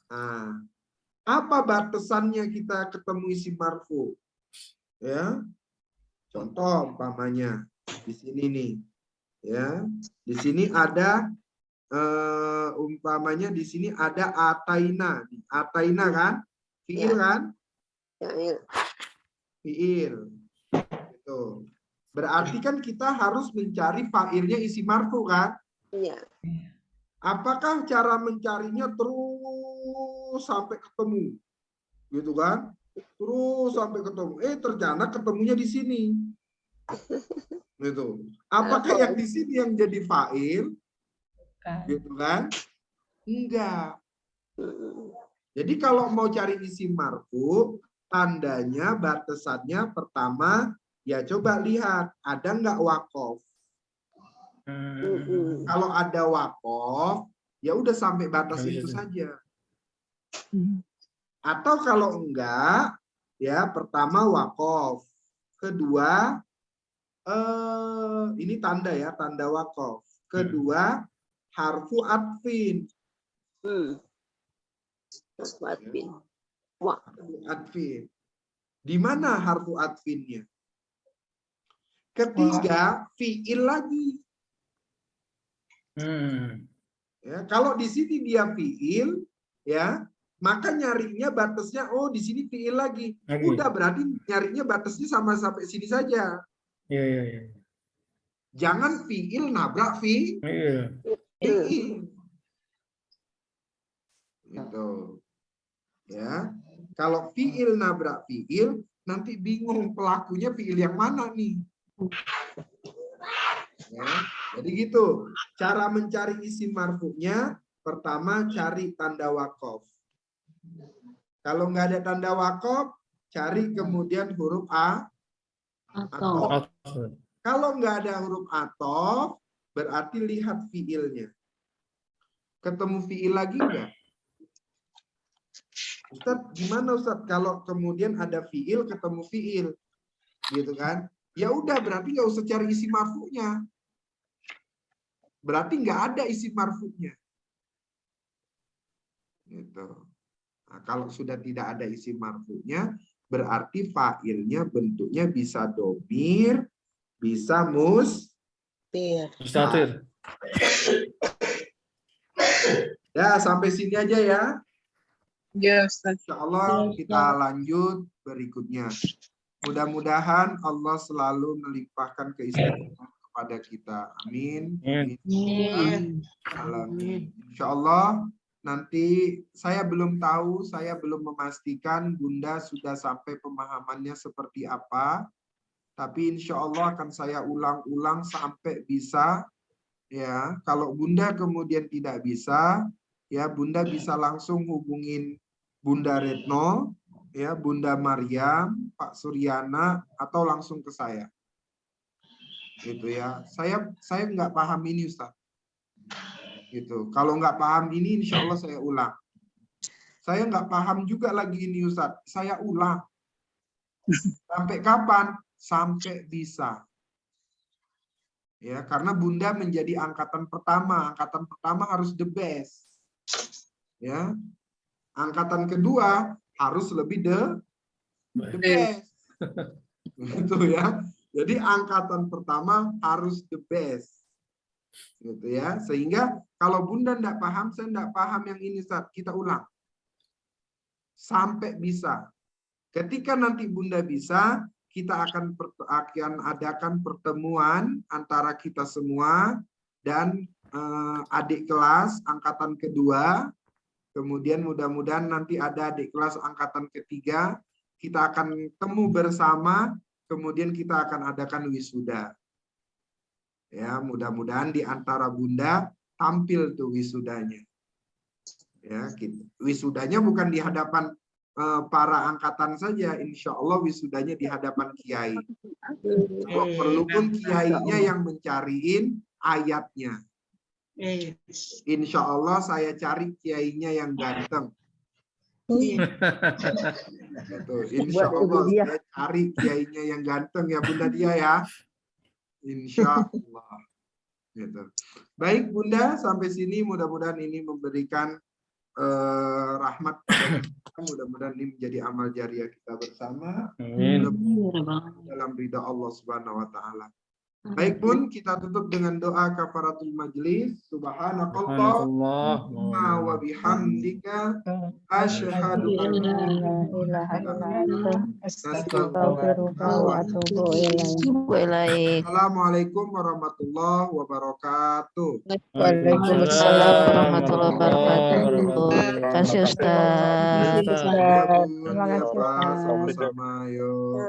Nah, apa batasannya kita ketemu isi marfu? Ya, contoh umpamanya di sini nih, ya, di sini ada umpamanya di sini ada ataina kan, fiil kan, fiil, itu berarti kan kita harus mencari fa'ilnya isi marfu kan? Iya. Apakah cara mencarinya terus sampai ketemu, gitu kan? Terus sampai ketemu. Ternyata ketemunya di sini, gitu. Apakah yang di sini yang jadi fa'il, gitu kan? Enggak. Jadi kalau mau cari isi marfu, tandanya batasannya pertama, ya coba lihat ada nggak wakof. Kalau ada wakof, ya udah sampai batas itu saja. Atau kalau enggak, ya pertama wakof, kedua ini tanda ya, tanda wakof. Kedua harfu atfin. Harfu atfin. Harfu atfin. Di mana harfu atfinnya? Ketiga fiil lagi. Ya, kalau di sini dia fiil, ya, maka nyarinya batasnya, oh di sini fiil lagi. Udah berarti nyarinya batasnya sama sampai sini saja. Iya. Jangan fiil nabrak fiil. Gitu. Ya. Kalau fiil nabrak fiil, nanti bingung pelakunya fiil yang mana nih. Ya, jadi gitu. Cara mencari isim marfu'nya, pertama cari tanda wakof. Kalau nggak ada tanda wakof, cari kemudian huruf a. Atof. Kalau nggak ada huruf atof, berarti lihat fiilnya. Ketemu fiil lagi nggak? Ustadz, gimana Ustadz? Kalau kemudian ada fiil, ketemu fiil, gitu kan? Ya udah, berarti nggak usah cari isi marfu'nya. Berarti nggak ada isi marfu'nya. Gitu. Nah, kalau sudah tidak ada isim marfu'nya, berarti fa'ilnya bentuknya bisa domir, bisa Mustatir. Ya, sampai sini aja ya. Ya, Ustaz. Insya Allah kita lanjut berikutnya. Mudah-mudahan Allah selalu melimpahkan keistimewaannya kepada kita. Amin. Amin. Alamin. Insya Allah nanti saya belum tahu, saya belum memastikan Bunda sudah sampai pemahamannya seperti apa. Tapi insya Allah akan saya ulang-ulang sampai bisa. Ya, kalau Bunda kemudian tidak bisa, ya Bunda bisa langsung hubungin Bunda Retno, ya Bunda Maryam, Pak Suryana, atau langsung ke saya. Gitu ya. Saya nggak paham ini Ustaz. Gitu. Kalau nggak paham ini, insya Allah saya ulang. Saya nggak paham juga lagi ini Ustaz. Saya ulang. Sampai kapan? Sampai bisa. Ya, karena Bunda menjadi angkatan pertama. Angkatan pertama harus the best. Ya. Angkatan kedua harus lebih the best. Gitu ya. Jadi angkatan pertama harus the best. Gitu ya. Sehingga kalau Bunda tidak paham, saya tidak paham yang ini Ustaz. Kita ulang. Sampai bisa. Ketika nanti Bunda bisa, kita akan adakan pertemuan antara kita semua dan adik kelas angkatan kedua. Kemudian mudah-mudahan nanti ada adik kelas angkatan ketiga. Kita akan temu bersama, kemudian kita akan adakan wisuda. Ya, mudah-mudahan di antara Bunda tampil tuh wisudanya. Ya, gitu. Wisudanya bukan di hadapan para angkatan saja, insya Allah wisudanya di hadapan kiai. Kalau perlu pun kiainya yang mencariin ayatnya. Insya Allah saya cari kiainya yang ganteng. Gitu. Insya Allah saya cari kiainya yang ganteng ya Bunda Dia ya. Insya Allah. Gitu. Baik Bunda, sampai sini mudah-mudahan ini memberikan rahmat. Mudah-mudahan ini menjadi amal jariah kita bersama. Dalam ridha Allah Subhanahu wa taala. Baik pun kita tutup dengan doa kafaratul majlis. Subhanakallahumma wa bihamdika asyhadu an la ilaha illa anta astaghfiruka wa atubu ilaik. Assalamualaikum warahmatullahi wabarakatuh. Waalaikumsalam warahmatullahi wabarakatuh. Terima kasih Ustaz. Sama-sama, yuk.